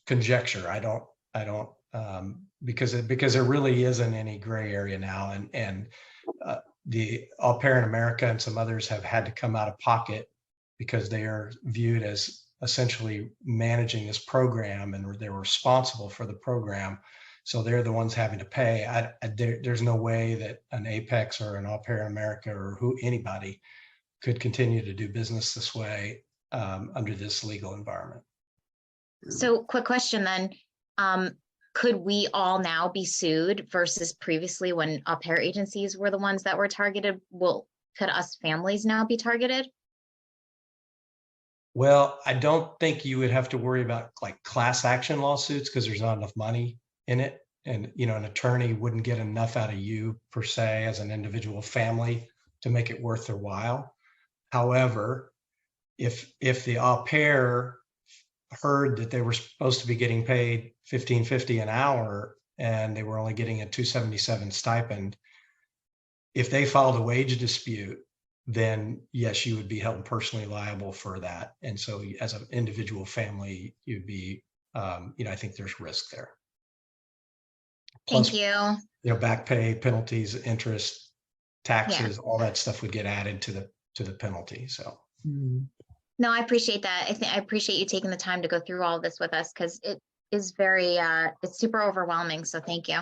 conjecture. I don't because there really isn't any gray area now, and the Au Pair in America and some others have had to come out of pocket because they are viewed as essentially managing this program, and they're responsible for the program. So they're the ones having to pay. There's no way that an Apex or an Au Pair in America or anybody could continue to do business this way under this legal environment. So quick question then, could we all now be sued versus previously when au pair agencies were the ones that were targeted? Could us families now be targeted? Well, I don't think you would have to worry about like class action lawsuits because there's not enough money in it. And, an attorney wouldn't get enough out of you per se as an individual family to make it worth their while. However, if the au pair heard that they were supposed to be getting paid $15.50 an hour and they were only getting a $277 stipend, if they filed a wage dispute, then yes, you would be held personally liable for that. And so as an individual family, you'd be, I think there's risk there. Thank you. Back pay, penalties, interest, taxes, all that stuff would get added to the penalty. So. No, I appreciate that. I appreciate you taking the time to go through all of this with us because it is very, it's super overwhelming. So thank you.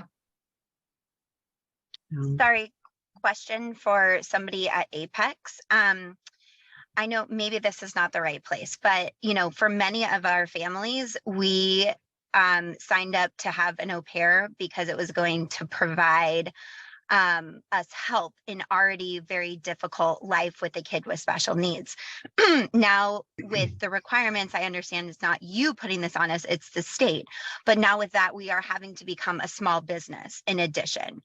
Sorry, question for somebody at Apex. I know maybe this is not the right place, but for many of our families, we signed up to have an au pair because it was going to provide us help in already very difficult life with a kid with special needs. Now with the requirements, I understand it's not you putting this on us, it's the state. But now with that, we are having to become a small business in addition.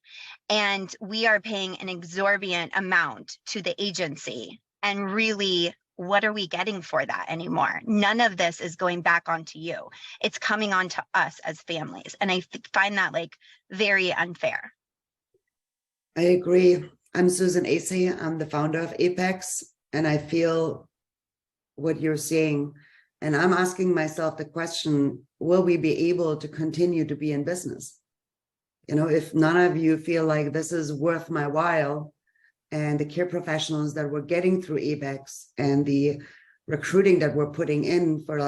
And we are paying an exorbitant amount to the agency. And really, what are we getting for that anymore? None of this is going back onto you. It's coming onto us as families. And I find that very unfair. I agree. I'm Susan Acey. I'm the founder of Apex, and I feel what you're saying. And I'm asking myself the question, will we be able to continue to be in business? If none of you feel like this is worth my while, and the care professionals that we're getting through Apex and the recruiting that we're putting in for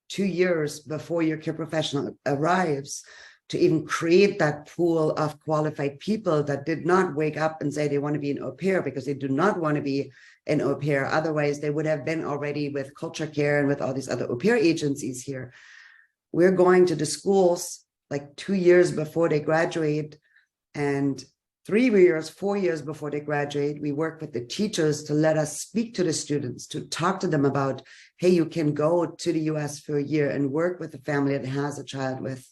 2 years before your care professional arrives, to even create that pool of qualified people that did not wake up and say they want to be an au pair because they do not want to be an au pair. Otherwise, they would have been already with Childcare and with all these other au pair agencies here. We're going to the schools 2 years before they graduate, and 3 years, 4 years before they graduate. We work with the teachers to let us speak to the students, to talk to them about, hey, you can go to the US for a year and work with a family that has a child with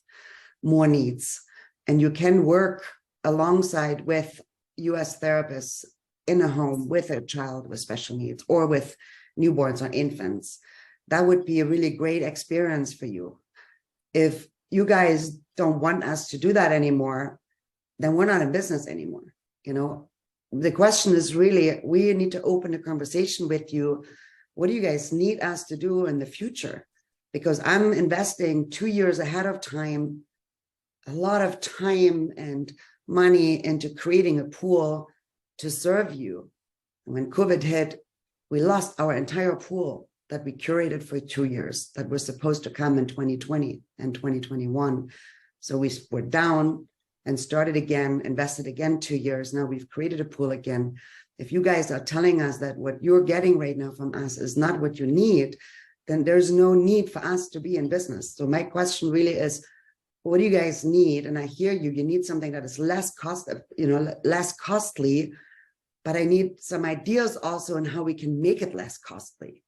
more needs. And you can work alongside with US therapists in a home with a child with special needs or with newborns or infants. That would be a really great experience for you. If you guys don't want us to do that anymore, then we're not in business anymore. The question is really, we need to open a conversation with you. What do you guys need us to do in the future? Because I'm investing 2 years ahead of time, a lot of time and money into creating a pool to serve you. When COVID hit, we lost our entire pool that we curated for 2 years that was supposed to come in 2020 and 2021. So we were down and started again, invested again 2 years. Now we've created a pool again. If you guys are telling us that what you're getting right now from us is not what you need, then there's no need for us to be in business. So my question really is, what do you guys need? And I hear you need something that is less costly, but I need some ideas also on how we can make it less costly.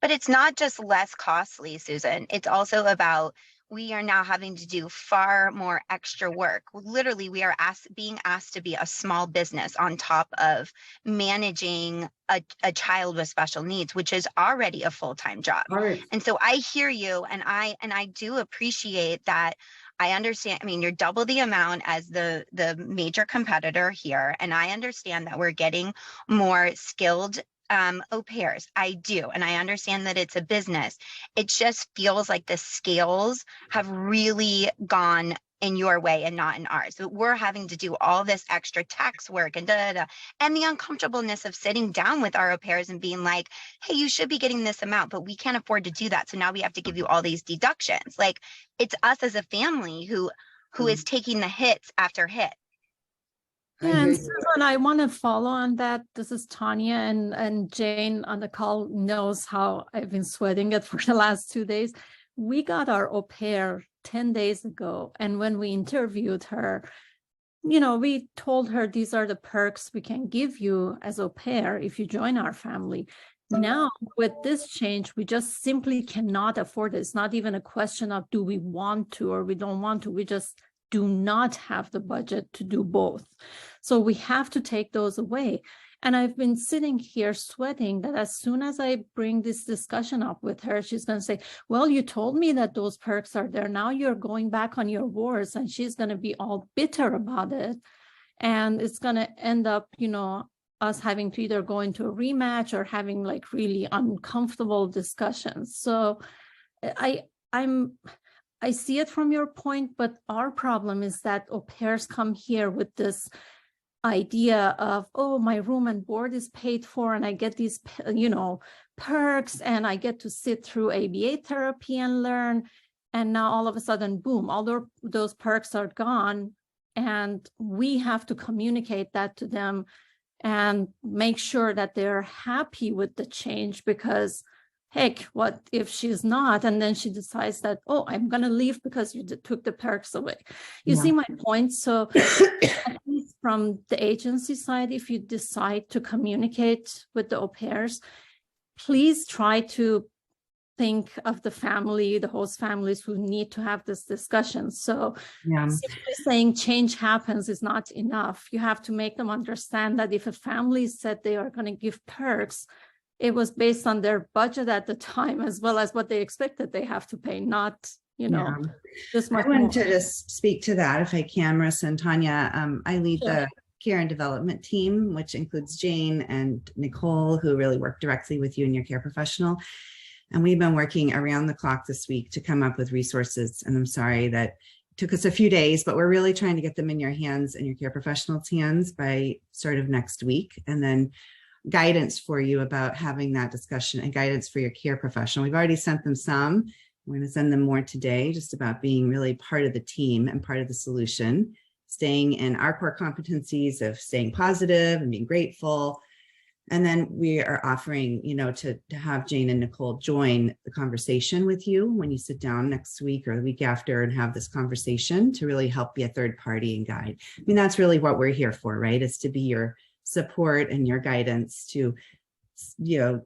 But it's not just less costly, Susan. It's also about, we are now having to do far more extra work. Literally, we are being asked to be a small business on top of managing a child with special needs, which is already a full-time job. Right. And so I hear you, and I do appreciate that. I understand, I mean, you're double the amount as the major competitor here. And I understand that we're getting more skilled au pairs. I do. And I understand that it's a business. It just feels like the scales have really gone in your way and not in ours. But we're having to do all this extra tax work and and the uncomfortableness of sitting down with our au pairs and being like, hey, you should be getting this amount, but we can't afford to do that. So now we have to give you all these deductions. Like, it's us as a family who is taking the hits after hit. And Susan, I want to follow on that. This is Tanya, and Jane on the call knows how I've been sweating it for the last 2 days. We got our au pair 10 days ago. And when we interviewed her, we told her these are the perks we can give you as au pair if you join our family. Now, with this change, we just simply cannot afford it. It's not even a question of do we want to or we don't want to. We just do not have the budget to do both. So we have to take those away. And I've been sitting here sweating that as soon as I bring this discussion up with her, she's going to say, well, you told me that those perks are there. Now you're going back on your words. And she's going to be all bitter about it. And it's going to end up, us having to either go into a rematch or having like really uncomfortable discussions. So I see it from your point, but our problem is that au pairs come here with this idea of, oh, my room and board is paid for and I get these, perks and I get to sit through ABA therapy and learn. And now all of a sudden, boom, all those perks are gone. And we have to communicate that to them and make sure that they're happy with the change, because heck, what if she's not? And then she decides that, oh, I'm going to leave because you took the perks away. You see my point? So at least from the agency side, if you decide to communicate with the au pairs, please try to think of the family, the host families who need to have this discussion. So simply saying change happens is not enough. You have to make them understand that if a family said they are going to give perks, it was based on their budget at the time, as well as what they expected they have to pay, not, just much I wanted more. to just speak to that if I can, Marissa and Tanya. I lead the care and development team, which includes Jane and Nicole, who really work directly with you and your care professional. And we've been working around the clock this week to come up with resources. And I'm sorry that it took us a few days, but we're really trying to get them in your hands and your care professional's hands by sort of next week. And then guidance for you about having that discussion and guidance for your care professional. We've already sent them some. We're going to send them more today, just about being really part of the team and part of the solution, staying in our core competencies of staying positive and being grateful. And then we are offering, to have Jane and Nicole join the conversation with you when you sit down next week or the week after and have this conversation to really help be a third party and guide. I mean, that's really what we're here for, right? Is to be your support and your guidance to,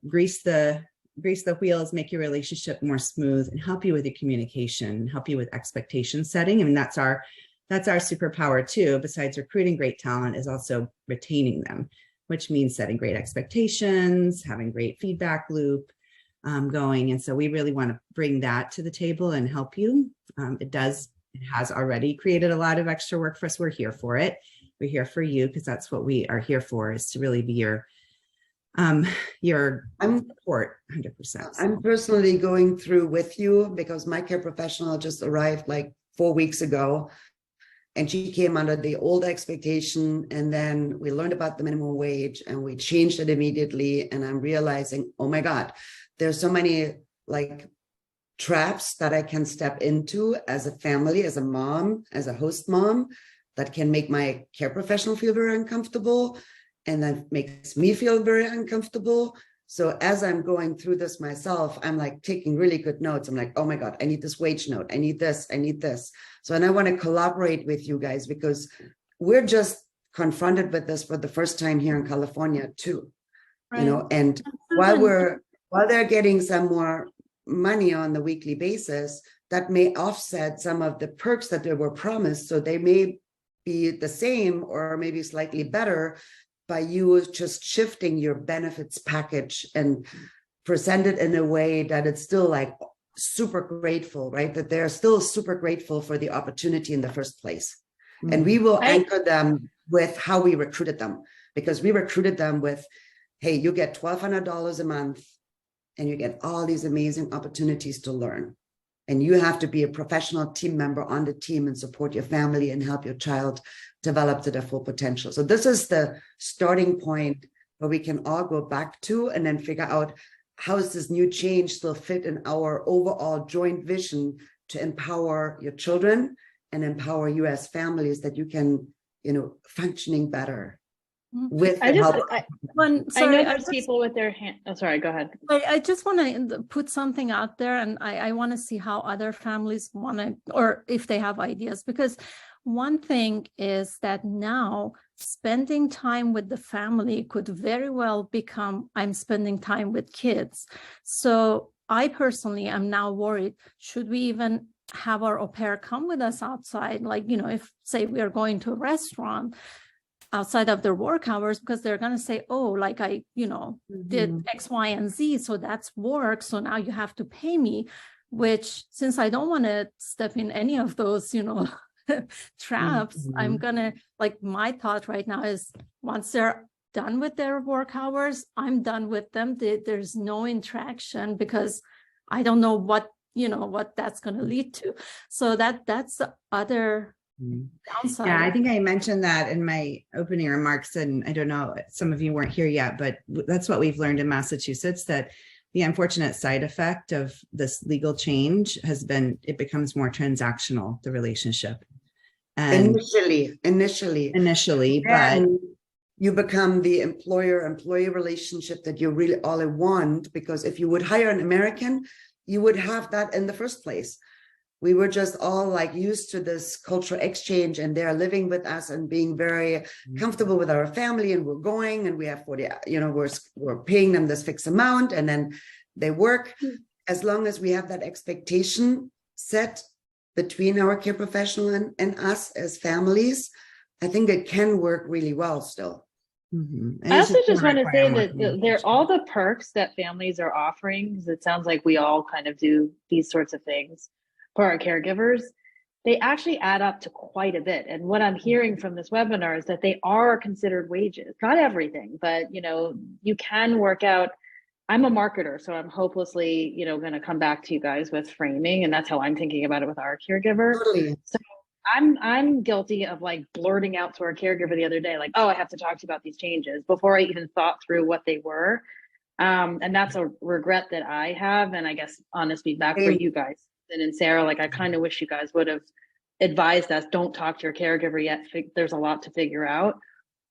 grease the wheels, make your relationship more smooth, and help you with your communication, help you with expectation setting. I mean, that's our superpower too. Besides recruiting great talent, is also retaining them, which means setting great expectations, having great feedback loop going. And so we really want to bring that to the table and help you. It has already created a lot of extra work for us. We're here for it. We're here for you because that's what we are here for, is to really be your support 100%. I'm personally going through with you because my care professional just arrived like 4 weeks ago. And she came under the old expectation. And then we learned about the minimum wage and we changed it immediately. And I'm realizing, oh my God, there's so many like traps that I can step into as a family, as a mom, as a host mom, that can make my care professional feel very uncomfortable. And that makes me feel very uncomfortable. So as I'm going through this myself, I'm like taking really good notes. I'm like, oh my God, I need this wage note. I need this. I need this. So, and I want to collaborate with you guys because we're just confronted with this for the first time here in California too. You know, and while they're getting some more money on the weekly basis, that may offset some of the perks that they were promised. So they may be the same or maybe slightly better by you just shifting your benefits package and present it in a way that it's still like super grateful, right? That they're still super grateful for the opportunity in the first place. Mm-hmm. And we will anchor them with how we recruited them, because we recruited them with, hey, you get $1,200 a month and you get all these amazing opportunities to learn. And you have to be a professional team member on the team and support your family and help your child develop to their full potential. So this is the starting point where we can all go back to and then figure out how does this new change still fit in our overall joint vision to empower your children and empower you as families that you can, you know, functioning better. With I know there's people with their hand. Oh, sorry, go ahead. I just want to put something out there, and I want to see how other families want to, or if they have ideas, because one thing is that now spending time with the family could very well become I'm spending time with kids. So I personally am now worried, should we even have our au pair come with us outside? Like, you know, if say we are going to a restaurant outside of their work hours, because they're going to say, oh, like I, you know, did X, Y, and Z. So that's work. So now you have to pay me, which since I don't want to step in any of those, you know, traps, I'm going to, like, my thought right now is once they're done with their work hours, I'm done with them. There's no interaction because I don't know what, you know, what that's going to lead to. So that's the other downside. Yeah, I think I mentioned that in my opening remarks, and I don't know, some of you weren't here yet, but that's what we've learned in Massachusetts, that the unfortunate side effect of this legal change has been, it becomes more transactional, the relationship. And initially, but you become the employer-employee relationship that you really all want, because if you would hire an American, you would have that in the first place. We were just all like used to this cultural exchange, and they're living with us and being very comfortable with our family, and we're going and we have 40, you know, we're paying them this fixed amount and then they work. As long as we have that expectation set between our care professional and us as families, I think it can work really well still. I also just want to say that they're all the perks that families are offering, because it sounds like we all kind of do these sorts of things for our caregivers. They actually add up to quite a bit. And what I'm hearing from this webinar is that they are considered wages, not everything, but, you know, you can work out. I'm a marketer, so I'm hopelessly, you know, going to come back to you guys with framing, and that's how I'm thinking about it with our caregiver. Totally. So I'm guilty of like blurting out to our caregiver the other day, like, oh, I have to talk to you about these changes, before I even thought through what they were. And that's a regret that I have. And I guess honest feedback for you guys. And Sarah, like, I kind of wish you guys would have advised us, don't talk to your caregiver yet. There's a lot to figure out.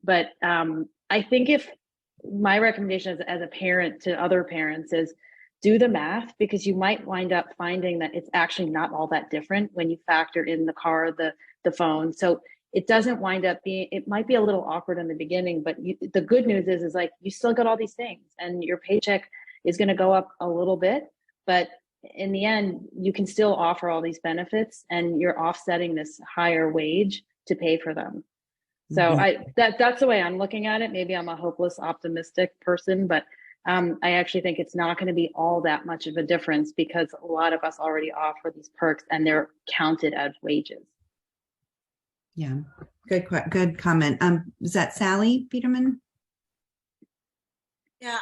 But I think if my recommendation as a parent to other parents is do the math, because you might wind up finding that it's actually not all that different when you factor in the car, the phone. So it doesn't wind up being, it might be a little awkward in the beginning, but the good news is like, you still got all these things and your paycheck is going to go up a little bit, but in the end, you can still offer all these benefits and you're offsetting this higher wage to pay for them. So that's the way I'm looking at it. Maybe I'm a hopeless optimistic person, but I actually think it's not going to be all that much of a difference, because a lot of us already offer these perks and they're counted as wages. Yeah, good comment. Is that Sally Peterman? Yeah,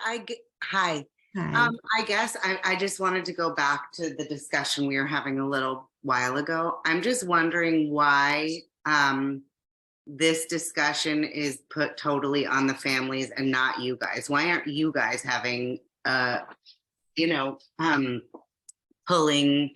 hi. I guess I just wanted to go back to the discussion we were having a little while ago. I'm just wondering why this discussion is put totally on the families and not you guys. Why aren't you guys having, pulling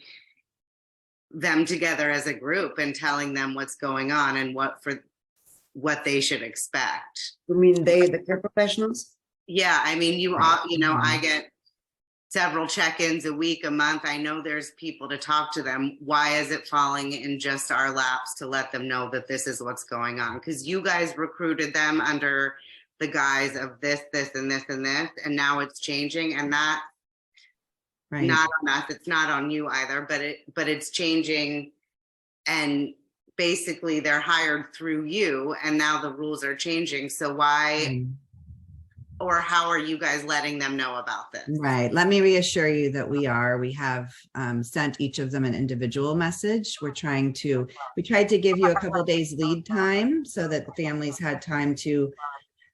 them together as a group and telling them what's going on and what they should expect? You mean the care professionals? Yeah, I mean, you know, I get several check-ins a week, a month. I know there's people to talk to them. Why is it falling in just our laps to let them know that this is what's going on? Because you guys recruited them under the guise of this, this, and this, and this, and now it's changing, and that Right. not on us. It's not on you either, but it's changing, and basically they're hired through you, and now the rules are changing. So why? Or how are you guys letting them know about this? Right. Let me reassure you that we have sent each of them an individual message. We tried to give you a couple of days lead time so that the families had time to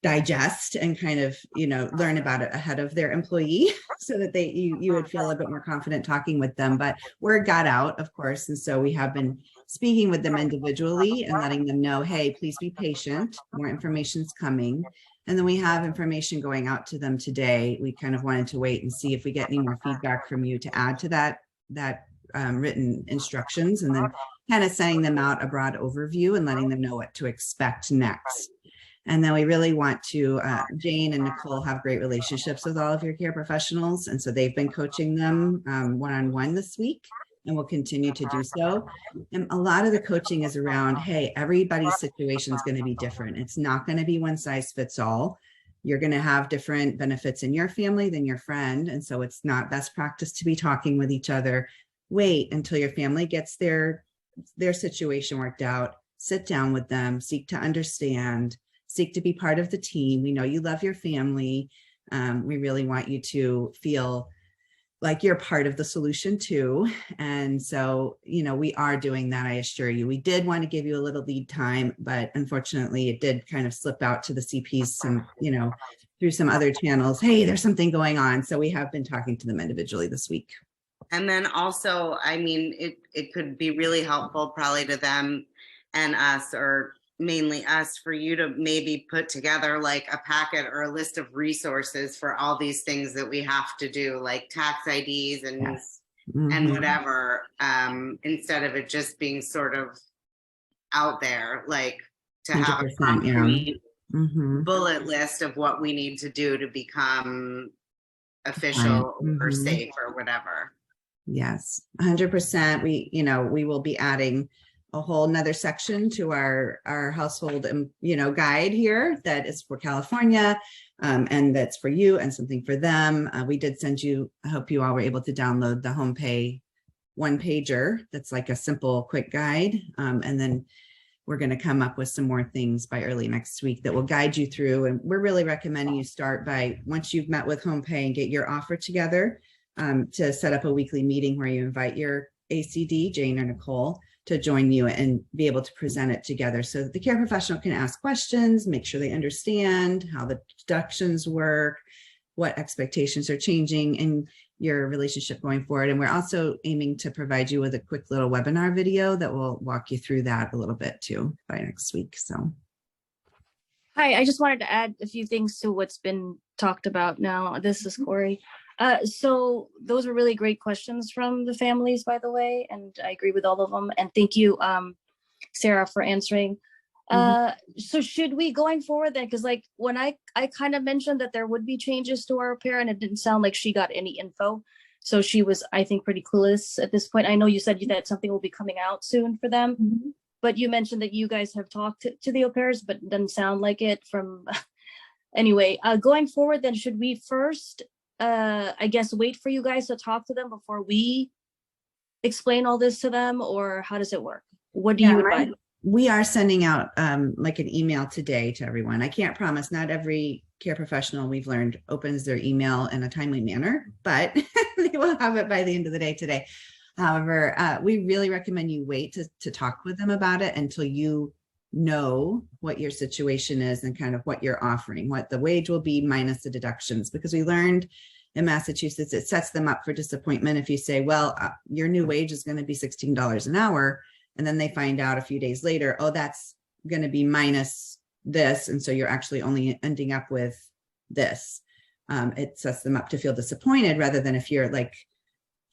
digest and kind of, you know, learn about it ahead of their employee so that you would feel a bit more confident talking with them. But word got out, of course. And so we have been speaking with them individually and letting them know, hey, please be patient. More information's coming. And then we have information going out to them today. We kind of wanted to wait and see if we get any more feedback from you to add to that written instructions, and then kind of sending them out a broad overview and letting them know what to expect next. And then we really want to, Jane and Nicole have great relationships with all of your care professionals. And so they've been coaching them one-on-one this week, and will continue to do so. And a lot of the coaching is around, hey, everybody's situation is going to be different. It's not going to be one size fits all. You're going to have different benefits in your family than your friend. And so it's not best practice to be talking with each other. Wait until your family gets their situation worked out. Sit down with them, seek to understand, seek to be part of the team. We know you love your family. We really want you to feel like you're part of the solution too. And so, you know, we are doing that, I assure you. We did want to give you a little lead time, but unfortunately it did kind of slip out to the CPs and, you know, through some other channels, hey, there's something going on. So we have been talking to them individually this week. And then also, I mean, it could be really helpful probably to them and us, or mainly us, for you to maybe put together like a packet or a list of resources for all these things that we have to do, like tax IDs and Yes. and whatever, instead of it just being sort of out there, like to have a 100%, concrete yeah. bullet list of what we need to do to become official or safe or whatever. Yes, 100%. We will be adding a whole nother section to our household, guide here that is for California, and that's for you and something for them. We did send you, I hope you all were able to download the HomePay one-pager. That's like a simple, quick guide. And then we're going to come up with some more things by early next week that will guide you through. And we're really recommending you start by, once you've met with HomePay and get your offer together, to set up a weekly meeting where you invite your ACD, Jane or Nicole, to join you and be able to present it together so that the care professional can ask questions, make sure they understand how the deductions work, what expectations are changing in your relationship going forward. And we're also aiming to provide you with a quick little webinar video that will walk you through that a little bit too by next week. So. Hi, I just wanted to add a few things to what's been talked about now. This is Corey. So those were really great questions from the families, by the way, and I agree with all of them. And thank you, Sarah, for answering. So should we, going forward then, because like when I kind of mentioned that there would be changes to our au pair, and it didn't sound like she got any info. So she was, I think, pretty clueless at this point. I know you said that something will be coming out soon for them, but you mentioned that you guys have talked to the au pairs, but it doesn't sound like it from, anyway, going forward then, should we first, I guess, wait for you guys to talk to them before we explain all this to them, or how does it work? What do you advise? We are sending out like an email today to everyone. I can't promise, not every care professional we've learned opens their email in a timely manner, but they will have it by the end of the day today. However, we really recommend you wait to talk with them about it until you know what your situation is and kind of what you're offering, what the wage will be minus the deductions, because we learned in Massachusetts, it sets them up for disappointment if you say, well, your new wage is going to be $16 an hour. And then they find out a few days later, oh, that's going to be minus this. And so you're actually only ending up with this. It sets them up to feel disappointed, rather than if you're, like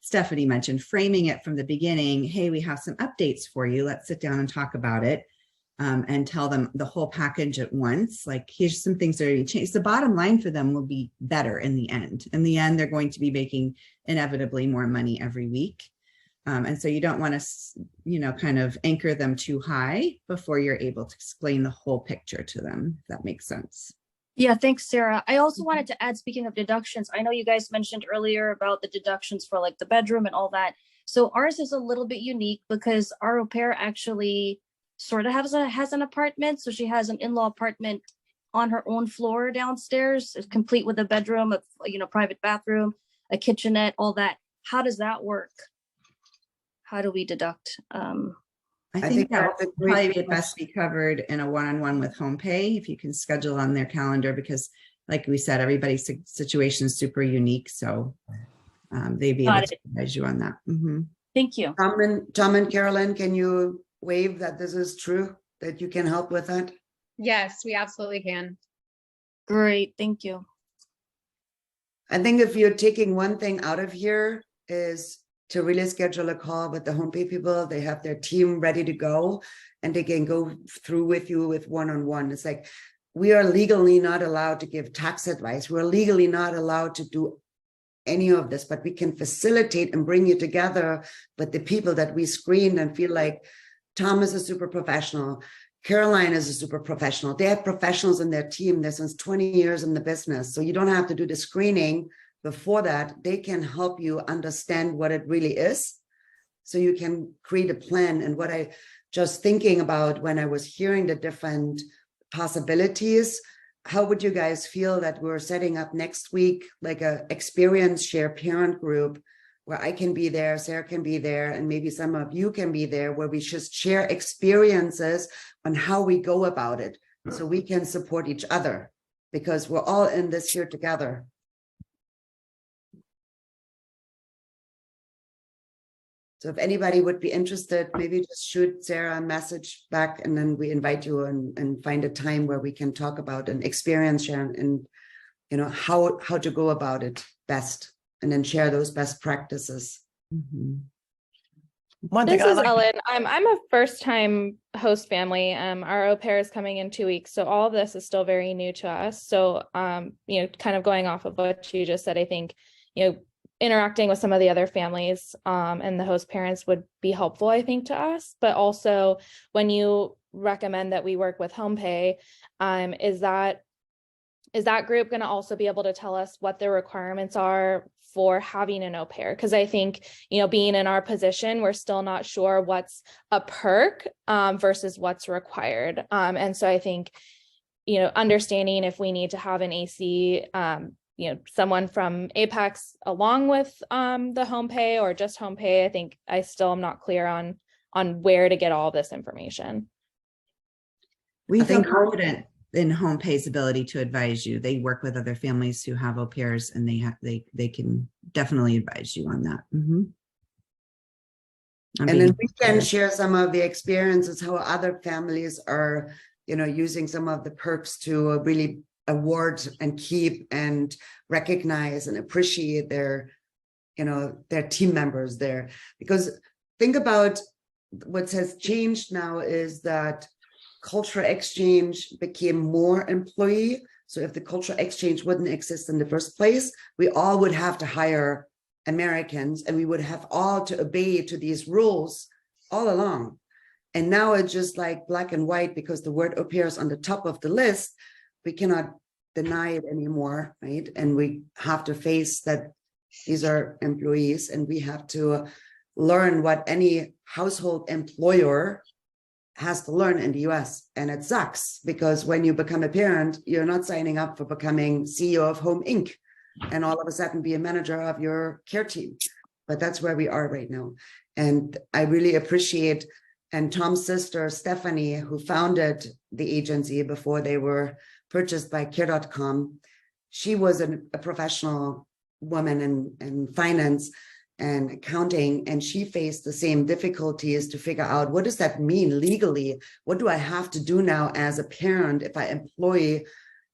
Stephanie mentioned, framing it from the beginning. Hey, we have some updates for you. Let's sit down and talk about it. and tell them the whole package at once. Like, here's some things that are changed. The bottom line for them will be better in the end. In the end, they're going to be making inevitably more money every week. And so you don't want to, kind of anchor them too high before you're able to explain the whole picture to them, if that makes sense. Yeah, thanks, Sarah. I also wanted to add, speaking of deductions, I know you guys mentioned earlier about the deductions for like the bedroom and all that. So ours is a little bit unique because our au pair actually sort of has an apartment. So she has an in-law apartment on her own floor downstairs, complete with a bedroom, a private bathroom, a kitchenette, all that. How does that work? How do we deduct? I think that would probably be best be covered in a one-on-one with HomePay if you can schedule on their calendar, because like we said, everybody's situation is super unique. So they'd be able to advise you on that. Mm-hmm. Thank you. Tom and Carolyn, can you wave that this is true, that you can help with that? Yes, we absolutely can. Great, thank you. I think if you're taking one thing out of here is to really schedule a call with the HomePay people. They have their team ready to go and they can go through with you with one-on-one. It's like, we are legally not allowed to give tax advice. We're legally not allowed to do any of this, but we can facilitate and bring you together with the people that we screened and feel like Tom is a super professional. Caroline is a super professional. They have professionals in their team. They're since 20 years in the business. So you don't have to do the screening. Before that, they can help you understand what it really is, so you can create a plan. And what I just thinking about when I was hearing the different possibilities, how would you guys feel that we're setting up next week like a experience share parent group where I can be there, Sarah can be there, and maybe some of you can be there, where we just share experiences on how we go about it so we can support each other, because we're all in this here together. So if anybody would be interested, maybe just shoot Sarah a message back, and then we invite you and find a time where we can talk about an experience share and how to go about it best, and then share those best practices. Mm-hmm. This is Ellen. I'm a first-time host family. Our au pair is coming in 2 weeks, so all of this is still very new to us. So, kind of going off of what you just said, I think, interacting with some of the other families and the host parents would be helpful, I think, to us. But also, when you recommend that we work with HomePay, is that group going to also be able to tell us what the requirements are for having an au pair? Because I think, being in our position, we're still not sure what's a perk versus what's required. And so I think, understanding if we need to have an AC, someone from Apex along with the HomePay or just HomePay, I think I still am not clear on where to get all this information. We feel confident in HomePay's ability to advise you. They work with other families who have au pairs, and they can definitely advise you on that. Mm-hmm. And then we can share some of the experiences, how other families are, using some of the perks to really award and keep and recognize and appreciate their team members there. Because think about what has changed now is that cultural exchange became more employee. So if the cultural exchange wouldn't exist in the first place, we all would have to hire Americans, and we would have all to obey to these rules all along. And now it's just like black and white, because the word au pair is on the top of the list. We cannot deny it anymore, right? And we have to face that these are employees, and we have to learn what any household employer has to learn in the US. And it sucks, because when you become a parent, you're not signing up for becoming CEO of Home Inc. and all of a sudden be a manager of your care team. But that's where we are right now. And I really appreciate, and Tom's sister, Stephanie, who founded the agency before they were purchased by Care.com, she was a professional woman in finance and accounting, and she faced the same difficulties to figure out, what does that mean legally? What do I have to do now as a parent if I employ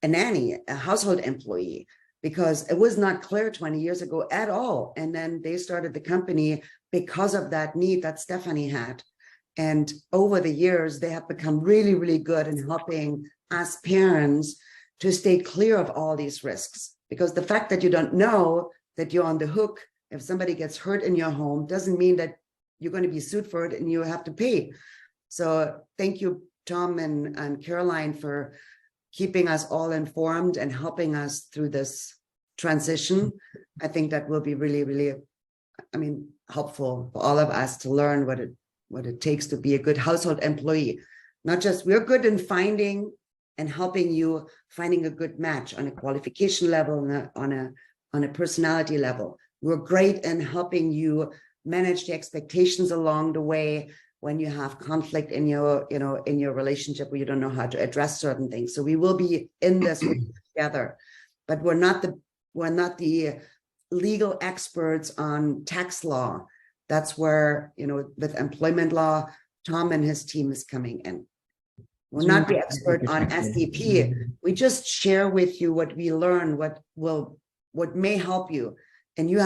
a nanny, a household employee? Because it was not clear 20 years ago at all. And then they started the company because of that need that Stephanie had. And over the years, they have become really, really good in helping us parents to stay clear of all these risks. Because the fact that you don't know that you're on the hook if somebody gets hurt in your home doesn't mean that you're going to be sued for it and you have to pay. So thank you, Tom and Caroline, for keeping us all informed and helping us through this transition. I think that will be really, really, helpful for all of us to learn what it takes to be a good household employee. Not just we're good in finding and helping you finding a good match on a qualification level, on a personality level. We're great in helping you manage the expectations along the way when you have conflict in your relationship where you don't know how to address certain things. So we will be in this together, but we're not the legal experts on tax law. That's where, with employment law, Tom and his team is coming in. We're not the expert on SDP. We just share with you what we learn, what may help you. And you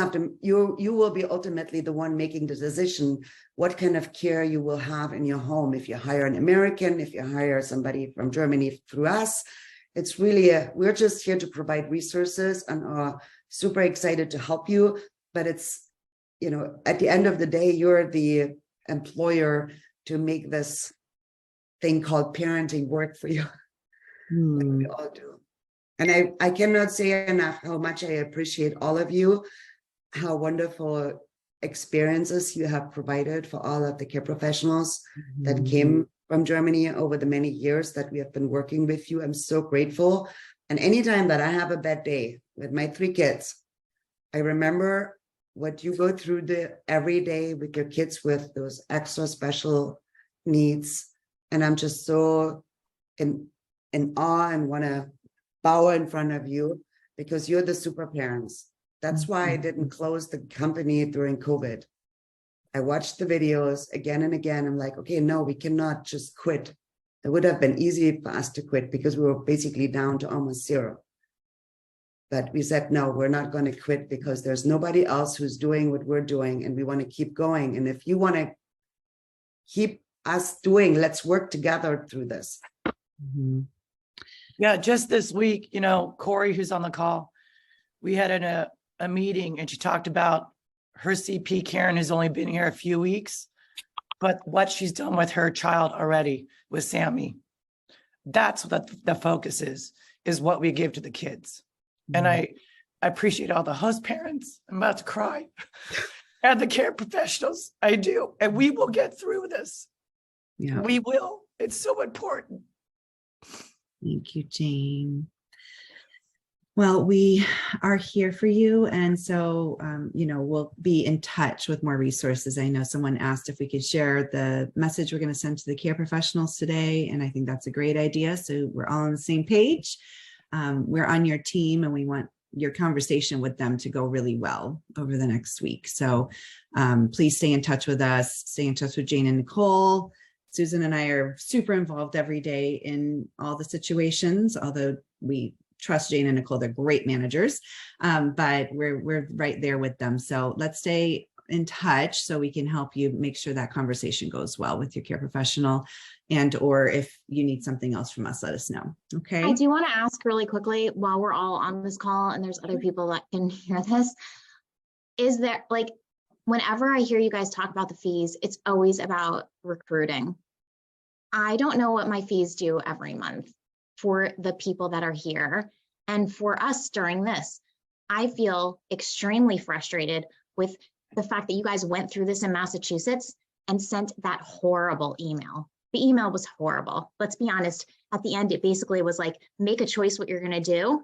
will be ultimately the one making the decision what kind of care you will have in your home. If you hire an American, if you hire somebody from Germany through us, it's really we're just here to provide resources and are super excited to help you. But it's, at the end of the day, you're the employer to make this thing called parenting work for you. Like we all do. And I cannot say enough how much I appreciate all of you, how wonderful experiences you have provided for all of the care professionals that came from Germany over the many years that we have been working with you. I'm so grateful. And anytime that I have a bad day with my 3 kids, I remember what you go through every day with your kids with those extra special needs. And I'm just so in awe and want to bow in front of you because you're the super parents. That's why I didn't close the company during COVID. I watched the videos again and again. I'm like, okay, no, we cannot just quit. It would have been easy for us to quit because we were basically down to almost 0. But we said, no, we're not going to quit because there's nobody else who's doing what we're doing and we want to keep going. And if you want to keep us doing, let's work together through this. Yeah, just this week, Corey, who's on the call, we had a meeting and she talked about her CP, Karen, who's only been here a few weeks, but what she's done with her child already with Sammy. That's what the focus is what we give to the kids. And I appreciate all the host parents. I'm about to cry. And the care professionals. I do. And we will get through this. Yeah, we will. It's so important. Thank you, Jane. Well, we are here for you. And so, we'll be in touch with more resources. I know someone asked if we could share the message we're going to send to the care professionals today. And I think that's a great idea. So we're all on the same page. We're on your team and we want your conversation with them to go really well over the next week. So please stay in touch with us, stay in touch with Jane and Nicole. Susan and I are super involved every day in all the situations, although we trust Jane and Nicole, they're great managers, but we're right there with them. So let's stay in touch so we can help you make sure that conversation goes well with your care professional, or if you need something else from us, let us know. Okay. I do want to ask really quickly while we're all on this call and there's other people that can hear this, is there, like, whenever I hear you guys talk about the fees, it's always about recruiting. I don't know what my fees do every month for the people that are here. And for us during this, I feel extremely frustrated with the fact that you guys went through this in Massachusetts and sent that horrible email. The email was horrible. Let's be honest. At the end, it basically was like, make a choice what you're going to do.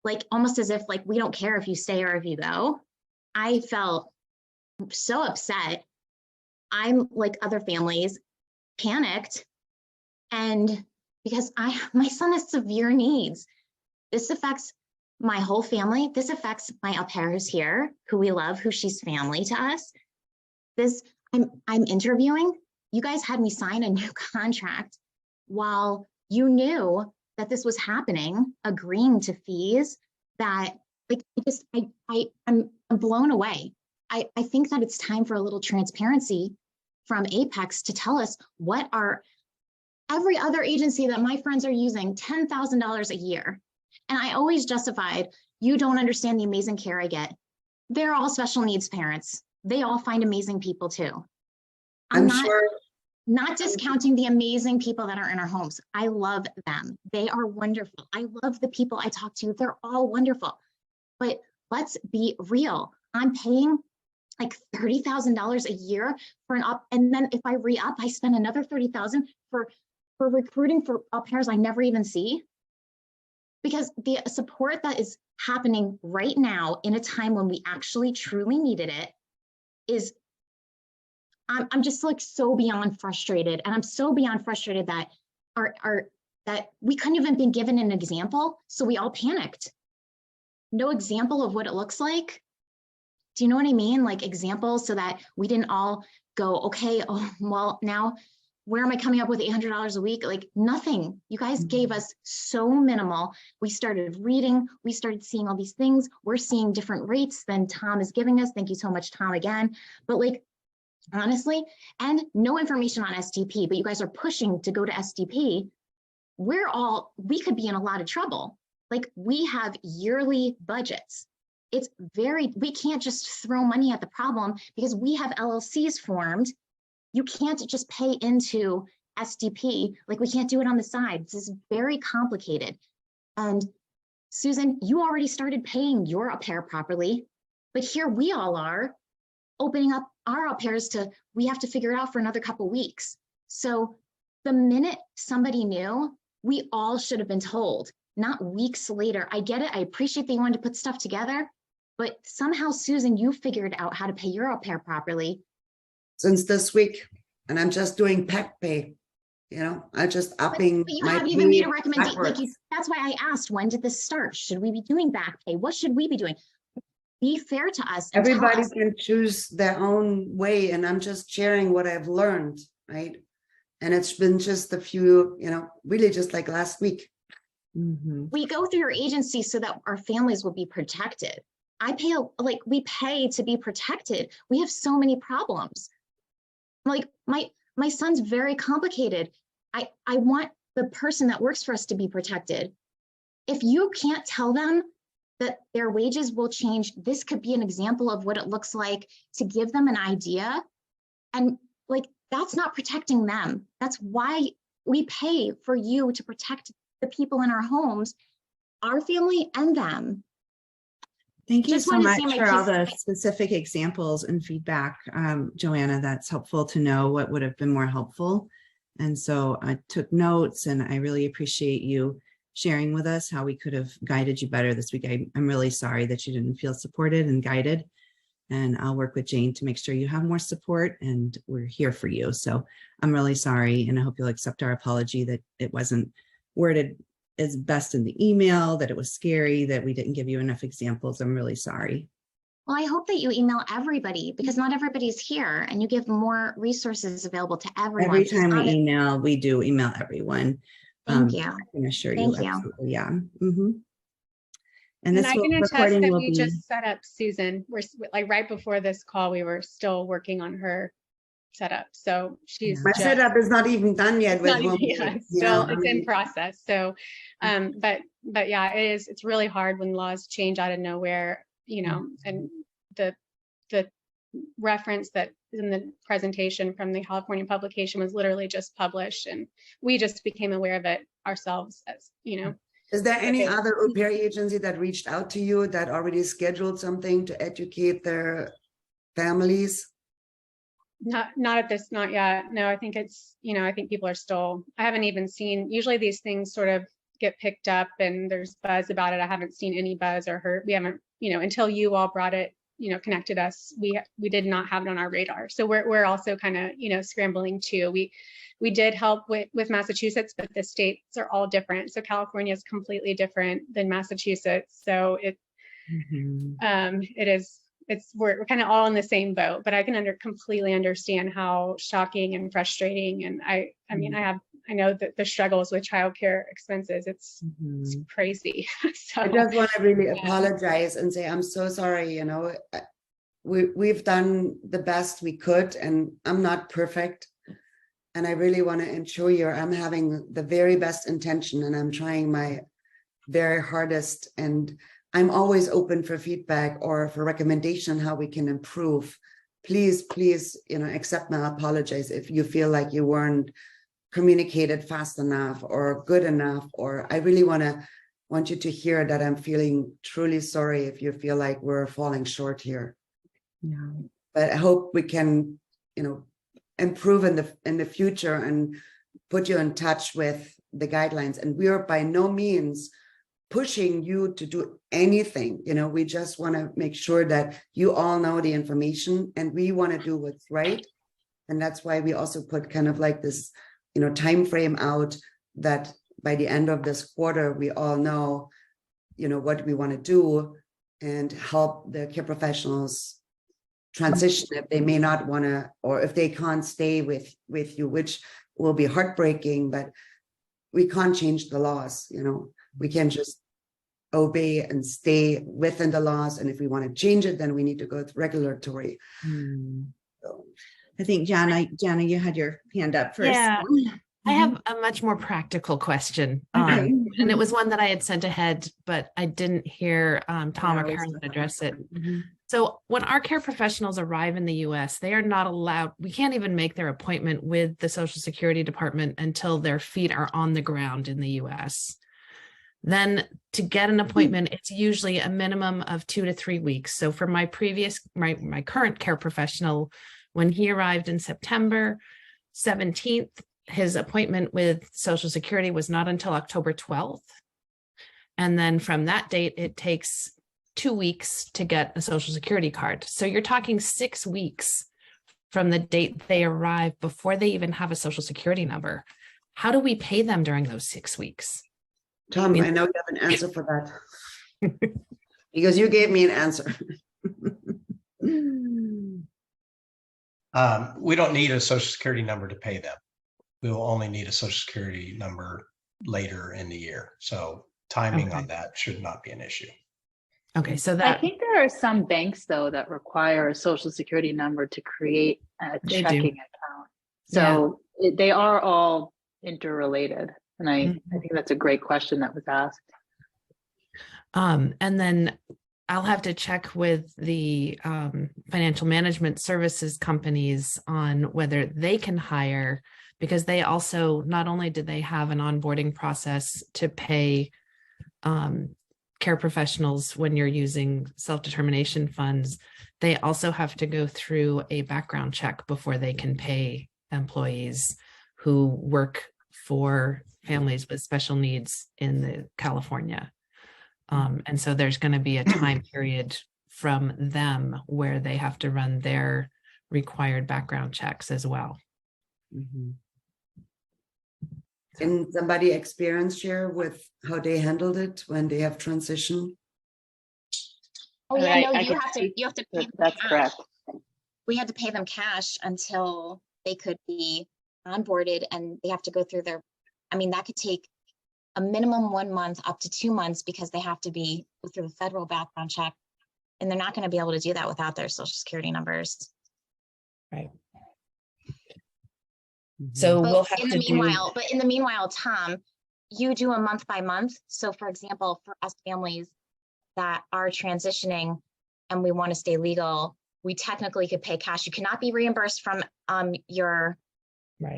Like almost as if like, we don't care if you stay or if you go. I felt so upset. I'm like other families, panicked. And because my son has severe needs. This affects my whole family. This affects my au pairs here, who we love, who she's family to us. I'm interviewing. You guys had me sign a new contract while you knew that this was happening, agreeing to fees that I'm blown away. I think that it's time for a little transparency from Apex to tell us what are every other agency that my friends are using $10,000 a year. And I always justified, you don't understand the amazing care I get. They're all special needs parents. They all find amazing people too. I'm not discounting the amazing people that are in our homes. I love them. They are wonderful. I love the people I talk to. They're all wonderful. But let's be real. I'm paying like $30,000 a year for an up, and then if I re-up, I spend another $30,000 for recruiting for au pairs I never even see. Because the support that is happening right now in a time when we actually truly needed it is, I'm just like so beyond frustrated, and I'm so beyond frustrated that that we couldn't even been given an example, so we all panicked. No example of what it looks like. Do you know what I mean? Like examples, so that we didn't all go, okay, oh, well, now where am I coming up with $800 a week? Like nothing. You guys gave us so minimal. We started reading, we started seeing all these things. We're seeing different rates than Tom is giving us. Thank you so much, Tom, again. But like, honestly, and no information on STP, but you guys are pushing to go to STP. We could be in a lot of trouble. Like we have yearly budgets. We can't just throw money at the problem because we have LLCs formed. You can't just pay into SDP. Like we can't do it on the side. This is very complicated. And Susan, you already started paying your au pair properly, but here we all are opening up our au pairs to, we have to figure it out for another couple weeks. So the minute somebody knew, we all should have been told, not weeks later. I get it. I appreciate that you wanted to put stuff together, but somehow, Susan, you figured out how to pay your au pair properly. Since this week, and I'm just doing pack pay. You know, I'm just upping. But you haven't even made a recommendation. Like that's why I asked, when did this start? Should we be doing back pay? What should we be doing? Be fair to us. Everybody can choose their own way, and I'm just sharing what I've learned, right? And it's been just a few, you know, really just like last week. Mm-hmm. We go through your agency so that our families will be protected. We pay to be protected. We have so many problems. Like my son's very complicated. I want the person that works for us to be protected. If you can't tell them that their wages will change, this could be an example of what it looks like to give them an idea. And like, that's not protecting them. That's why we pay for you to protect the people in our homes, our family and them. Thank you so much for all the specific examples and feedback, Joanna. That's helpful to know what would have been more helpful. And so I took notes, and I really appreciate you sharing with us how we could have guided you better this week. I'm really sorry that you didn't feel supported and guided, and I'll work with Jane to make sure you have more support, and we're here for you. So I'm really sorry, and I hope you'll accept our apology that it wasn't worded as best in the email, that it was scary, that we didn't give you enough examples. I'm really sorry. Well, I hope that you email everybody, because not everybody's here, and you give more resources available to everyone. Every time we email, we do email everyone. Thank you. I can assure Thank you. you. Absolutely, yeah. Mm-hmm. And And this I can attest recording that will we be just set up Susan. We're like right before this call, we were still working on her setup. So she's my setup is not even done yet. With it's in process. So, but yeah, it's really hard when laws change out of nowhere, you know, and the reference that in the presentation from the California publication was literally just published, and we just became aware of it ourselves, as you know. Is there any other au pair agency that reached out to you that already scheduled something to educate their families? Not at this, not yet. No, I think it's, you know, I think people are still, I haven't even seen, usually these things sort of get picked up and there's buzz about it. I haven't seen any buzz or heard, we haven't, you know, until you all brought it, you know, connected us, we did not have it on our radar. So we're also kind of, you know, scrambling too. We did help with Massachusetts, but the states are all different. So California is completely different than Massachusetts. So we're kind of all in the same boat, but I can completely understand how shocking and frustrating. And I know that the struggles with childcare expenses, it's crazy. So I just want to really apologize and say, I'm so sorry, you know, we've done the best we could, and I'm not perfect. And I really want to ensure you I'm having the very best intention, and I'm trying my very hardest. And I'm always open for feedback or for recommendation how we can improve. Please, accept my apologies if you feel like you weren't communicated fast enough or good enough. Or I really want you to hear that I'm feeling truly sorry if you feel like we're falling short here. Yeah. But I hope we can, improve in the future and put you in touch with the guidelines. And we are by no means pushing you to do anything. We just want to make sure that you all know the information, and we want to do what's right. And that's why we also put kind of like this, time frame out, that by the end of this quarter, we all know, what we want to do and help the care professionals transition if they may not want to, or if they can't stay with you, which will be heartbreaking, but we can't change the laws. We can just obey and stay within the laws. And if we want to change it, then we need to go to regulatory. So. I think Jana, you had your hand up first. Yeah, I have a much more practical question. Okay. And it was one that I had sent ahead, but I didn't hear Tom or Carolyn address it. So when our care professionals arrive in the US, they are not allowed, we can't even make their appointment with the Social Security Department until their feet are on the ground in the US. Then to get an appointment, it's usually a minimum of 2 to 3 weeks. So for my current care professional, when he arrived in September 17th, his appointment with Social Security was not until October 12th. And then from that date, it takes 2 weeks to get a Social Security card. So you're talking 6 weeks from the date they arrive before they even have a Social Security number. How do we pay them during those 6 weeks? Tom, I know you have an answer for that because you gave me an answer. We don't need a Social Security number to pay them. We will only need a Social Security number later in the year. So timing on that should not be an issue. Okay, so that I think there are some banks though that require a Social Security number to create a checking account. So they are all interrelated, and I think that's a great question that was asked. And then I'll have to check with the financial management services companies on whether they can hire, because they also, not only do they have an onboarding process to pay care professionals when you're using self-determination funds, they also have to go through a background check before they can pay employees who work for families with special needs in California. And so there's going to be a time period from them where they have to run their required background checks as well. Can somebody experience share with how they handled it when they have transitioned? Oh yeah, no, you have to pay them that's cash. correct. We had to pay them cash until they could be onboarded, and they have to go through that could take a minimum 1 month up to 2 months, because they have to go through the federal background check, and they're not going to be able to do that without their Social Security numbers. Right. So we'll have in the meanwhile, Tom, you do a month by month. So for example, for us families that are transitioning and we want to stay legal, we technically could pay cash. You cannot be reimbursed from your,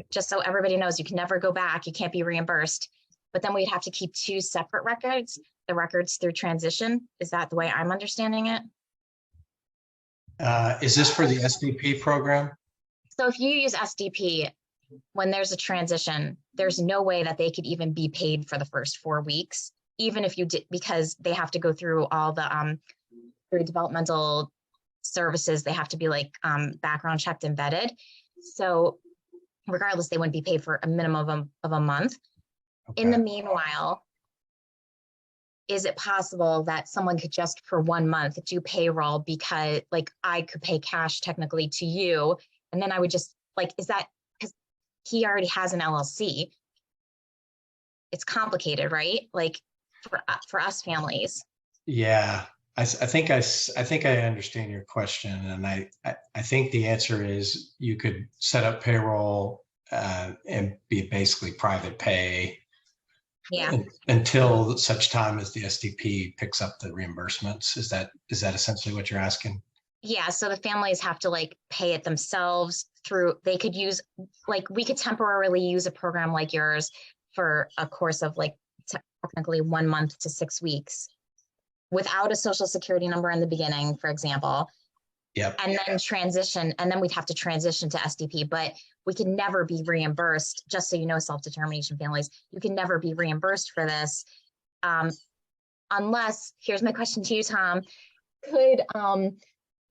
just so everybody knows, you can never go back. You can't be reimbursed. But then we'd have to keep 2 separate records, the records through transition. Is that the way I'm understanding it? Is this for the SDP program? So if you use SDP, when there's a transition, there's no way that they could even be paid for the first 4 weeks, even if you did, because they have to go through all the developmental services. They have to be background checked and vetted. So regardless, they wouldn't be paid for a minimum of a month. Okay. In the meanwhile, is it possible that someone could just for 1 month do payroll, because I could pay cash technically to you, and then I would just is that, because he already has an LLC? It's complicated, right? For us families. Yeah, think I understand your question, and I think the answer is you could set up payroll and be basically private pay. Yeah. Until such time as the SDP picks up the reimbursements. Is that essentially what you're asking? Yeah, so the families have to like pay it themselves through, they could use, like, we could temporarily use a program like yours for a course of like technically 1 month to 6 weeks without a social security number in the beginning, for example. Yep. And then transition, and then we'd have to transition to SDP, but we can never be reimbursed. Just so you know, self-determination families, you can never be reimbursed for this. Unless, here's my question to you, Tom,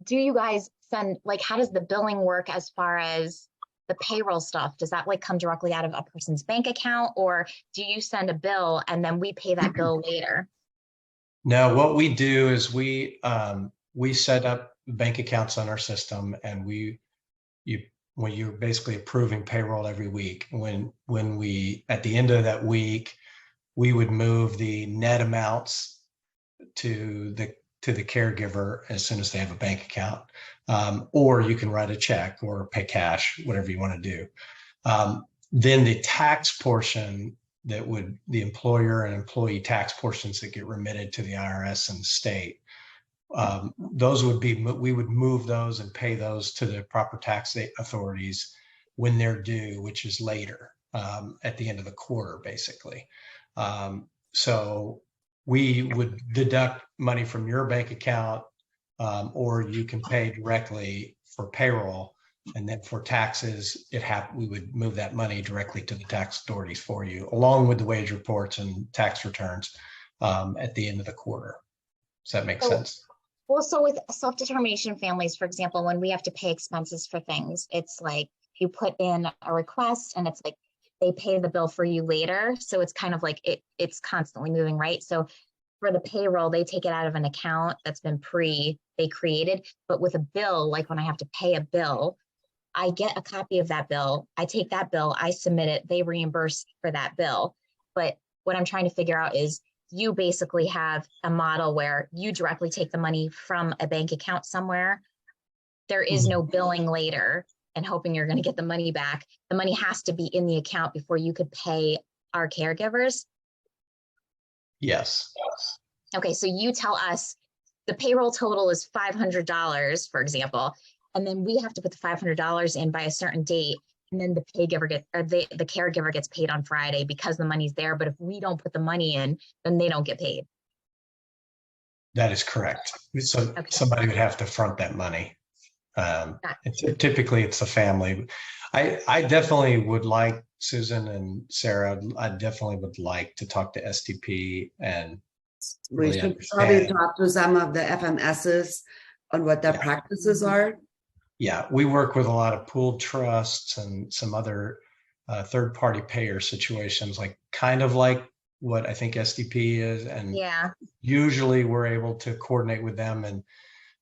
do you guys send, like, how does the billing work as far as the payroll stuff? Does that like come directly out of a person's bank account, or do you send a bill and then we pay that bill later? No, what we do is we set up bank accounts on our system, and when you're basically approving payroll every week, when we, at the end of that week, we would move the net amounts to the caregiver as soon as they have a bank account, or you can write a check or pay cash, whatever you want to do. Then the tax portion the employer and employee tax portions that get remitted to the IRS and the state, we would move those and pay those to the proper tax authorities when they're due, which is later, at the end of the quarter, basically. So we would deduct money from your bank account, or you can pay directly for payroll. And then for taxes, we would move that money directly to the tax authorities for you, along with the wage reports and tax returns at the end of the quarter. Does that make sense? Well, so with self-determination families, for example, when we have to pay expenses for things, it's like you put in a request and it's like they pay the bill for you later. So it's kind of like it's constantly moving, right? So for the payroll, they take it out of an account that's been they created. But with a bill, like when I have to pay a bill, I get a copy of that bill. I take that bill, I submit it, they reimburse for that bill. But what I'm trying to figure out is you basically have a model where you directly take the money from a bank account somewhere. There is no billing later and hoping you're going to get the money back. The money has to be in the account before you could pay our caregivers. Yes. Okay, so you tell us the payroll total is $500, for example, and then we have to put the $500 in by a certain date, and then the caregiver gets paid on Friday because the money's there. But if we don't put the money in, then they don't get paid. That is correct. So somebody would have to front that money. Typically, it's a family. I definitely would like, Susan and Sarah, I definitely would like to talk to SDP and we should probably talk to some of the FMSs on what their practices are. Yeah, we work with a lot of pooled trusts and some other third-party payer situations, kind of like what I think SDP is. And usually we're able to coordinate with them, and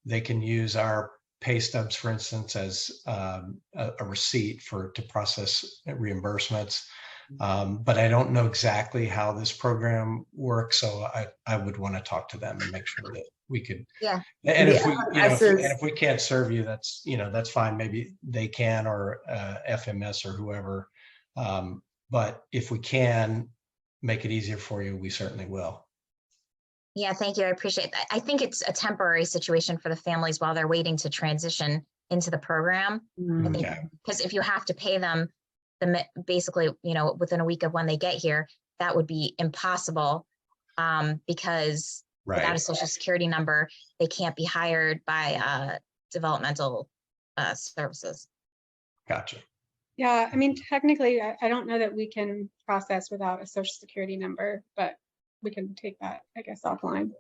they can use our pay stubs, for instance, as a receipt to process reimbursements. But I don't know exactly how this program works, so I would want to talk to them and make sure that we could. Yeah. And if we can't serve you, that's fine. Maybe they can, or FMS or whoever. But if we can make it easier for you, we certainly will. Yeah, thank you. I appreciate that. I think it's a temporary situation for the families while they're waiting to transition into the program. I think because if you have to pay them basically, within a week of when they get here, that would be impossible because without a social security number, they can't be hired by developmental services. Gotcha. Yeah, I mean, technically, I don't know that we can process without a social security number, but we can take that, I guess, offline.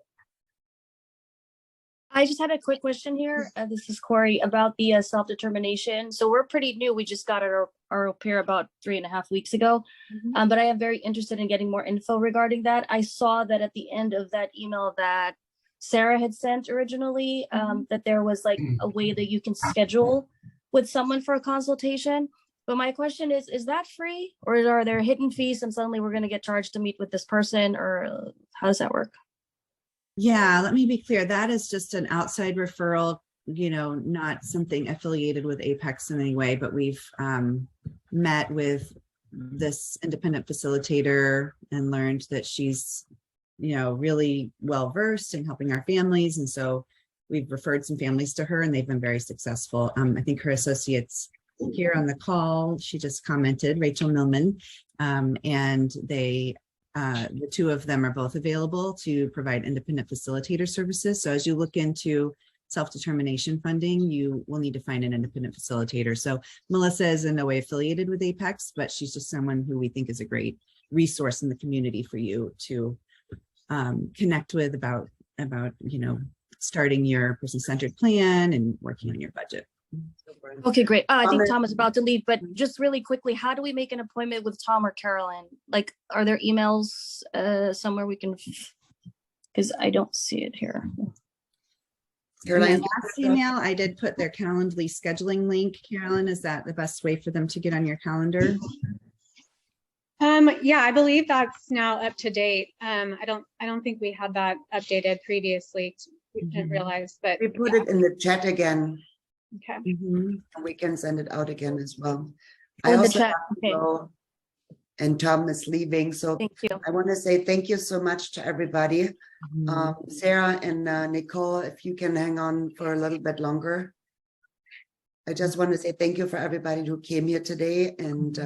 I just had a quick question here. This is Corey about the self-determination. So we're pretty new. We just got our au pair about 3.5 weeks ago. But I am very interested in getting more info regarding that. I saw that at the end of that email that Sarah had sent originally, that there was a way that you can schedule with someone for a consultation. But my question is that free, or are there hidden fees and suddenly we're going to get charged to meet with this person, or how does that work? Yeah, let me be clear. That is just an outside referral, not something affiliated with Apex in any way, but we've met with this independent facilitator and learned that she's, really well-versed in helping our families. And so we've referred some families to her and they've been very successful. I think her associates here on the call, she just commented, Rachel Millman, and the two of them are both available to provide independent facilitator services. So as you look into self-determination funding, you will need to find an independent facilitator. So Melissa is in no way affiliated with Apex, but she's just someone who we think is a great resource in the community for you to connect with about starting your person-centered plan and working on your budget. Okay, great. I think Tom is about to leave, but just really quickly, how do we make an appointment with Tom or Carolyn? Like, are there emails somewhere we can, because I don't see it here. Caroline, last email, I did put their Calendly scheduling link. Carolyn, is that the best way for them to get on your calendar? Yeah, I believe that's now up to date. I don't think we had that updated previously. We didn't realize, but we put it in the chat again. Okay. And we can send it out again as well. Oh, I in the also chat. have to Okay. go, and Tom is leaving. So Thank you. I want to say thank you so much to everybody. Sarah and Nicole, if you can hang on for a little bit longer. I just want to say thank you for everybody who came here today, and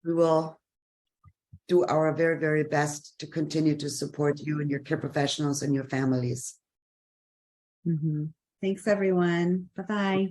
we will do our very, very best to continue to support you and your care professionals and your families. Thanks, everyone. Bye-bye.